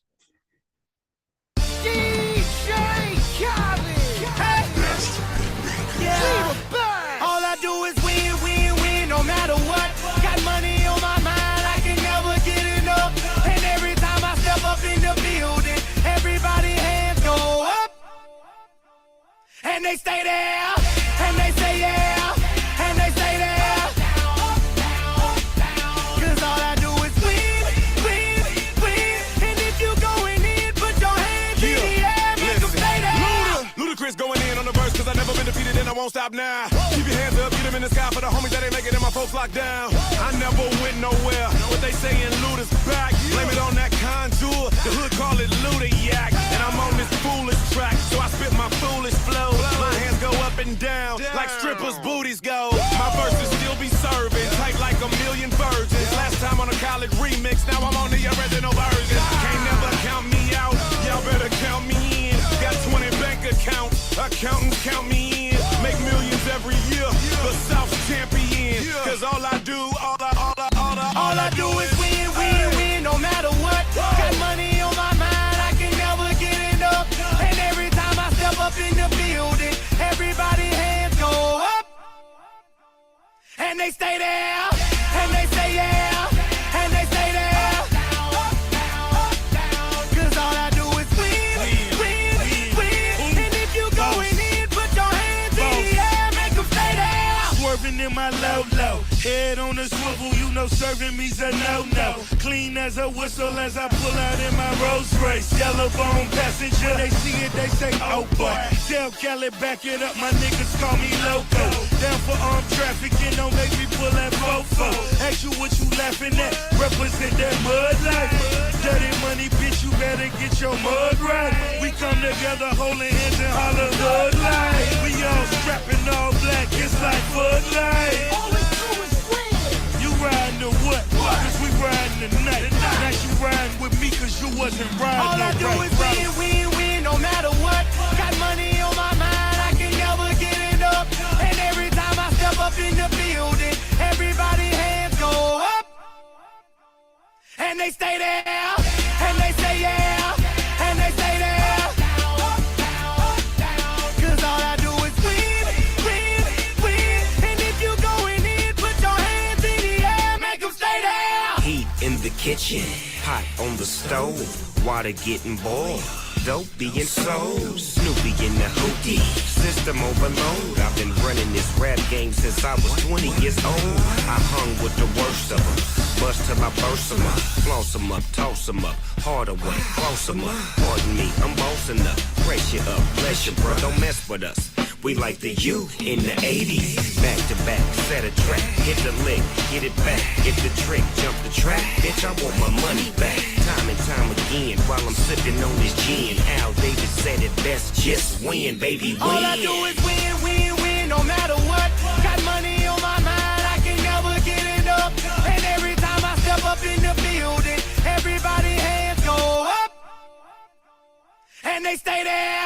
Speaker 1: All I do is win, no matter what. Got money on my mind, I can never get enough. And every time I step up in the building, everybody hands go up. And they stay there, and they say yeah, and they stay there. Cause all I do is win. And if you going in, put your hands in the air, make them stay there. Ludacris going in on the verse, cause I never been defeated and I won't stop now. Keep your hands up, get them in the sky for the homies that ain't making it and my folks locked down. I never went nowhere, but they saying Luda's back. Blame it on that contour, the hood call it Luda Yak. And I'm on this foolish track, so I spit my foolish flow. My hands go fixed, now I'm on the original version. Can't never count me out, y'all better count me in. Got 20 bank accounts, accountants count me in. Make millions every year, the South's champion. Cause all I do is win, win, win, no matter what. Got money on my mind, I can never get enough. And every time I step up in the building, everybody hands go up. And they stay there, and they say yeah, and they stay there. Cause all I do is win, win, win. And if you going in, put your hands in the air, make them stay there.
Speaker 6: Swerving in my low, head on the swivel, you know serving me's a no-no. Clean as a whistle as I pull out in my Rolls Royce. Yellow bone passenger, they see it, they say, oh boy. Tell Cali, back it up, my niggas call me loco. Down for armed trafficking, don't make me pull that fofo. Ask you what you laughing at, represent that mud life. Dirty money, bitch, you better get your mud right. We come together holding hands and holler hood life. We all strapping all black, it's like Bud Light. You riding or what? Cause we riding tonight. Now you riding with me cause you wasn't riding.
Speaker 1: All I do is win, win, win, no matter what. Got money on my mind, I can never get it up. And every time I step up in the building, everybody hands go up. And they stay there, and they say yeah, and they stay there. Cause all I do is win, win, win. And if you going in, put your hands in the air, make them stay there.
Speaker 7: Heat in the kitchen, hot on the stove, water getting boiled, dope being sold, Snoopy in the hootie, system overload. I've been running this rap game since I was 20 years old. I hung with the worst of them, bust till I burst them up, floss them up, toss them up, harder way, close them up. Pardon me, I'm bossing up, brace you up, bless you, bro, don't mess with us. We like the U in the 80s. Back to back, set a track, hit the lick, get it back, get the trick, jump the track. Bitch, I want my money back. Time and time again, while I'm sipping on this gin. Al Davis said it best, just win, baby, win.
Speaker 1: All I do is win, win, win, no matter what. Got money on my mind, I can never get it up. And every time I step up in the building, everybody hands go up. And they stay there.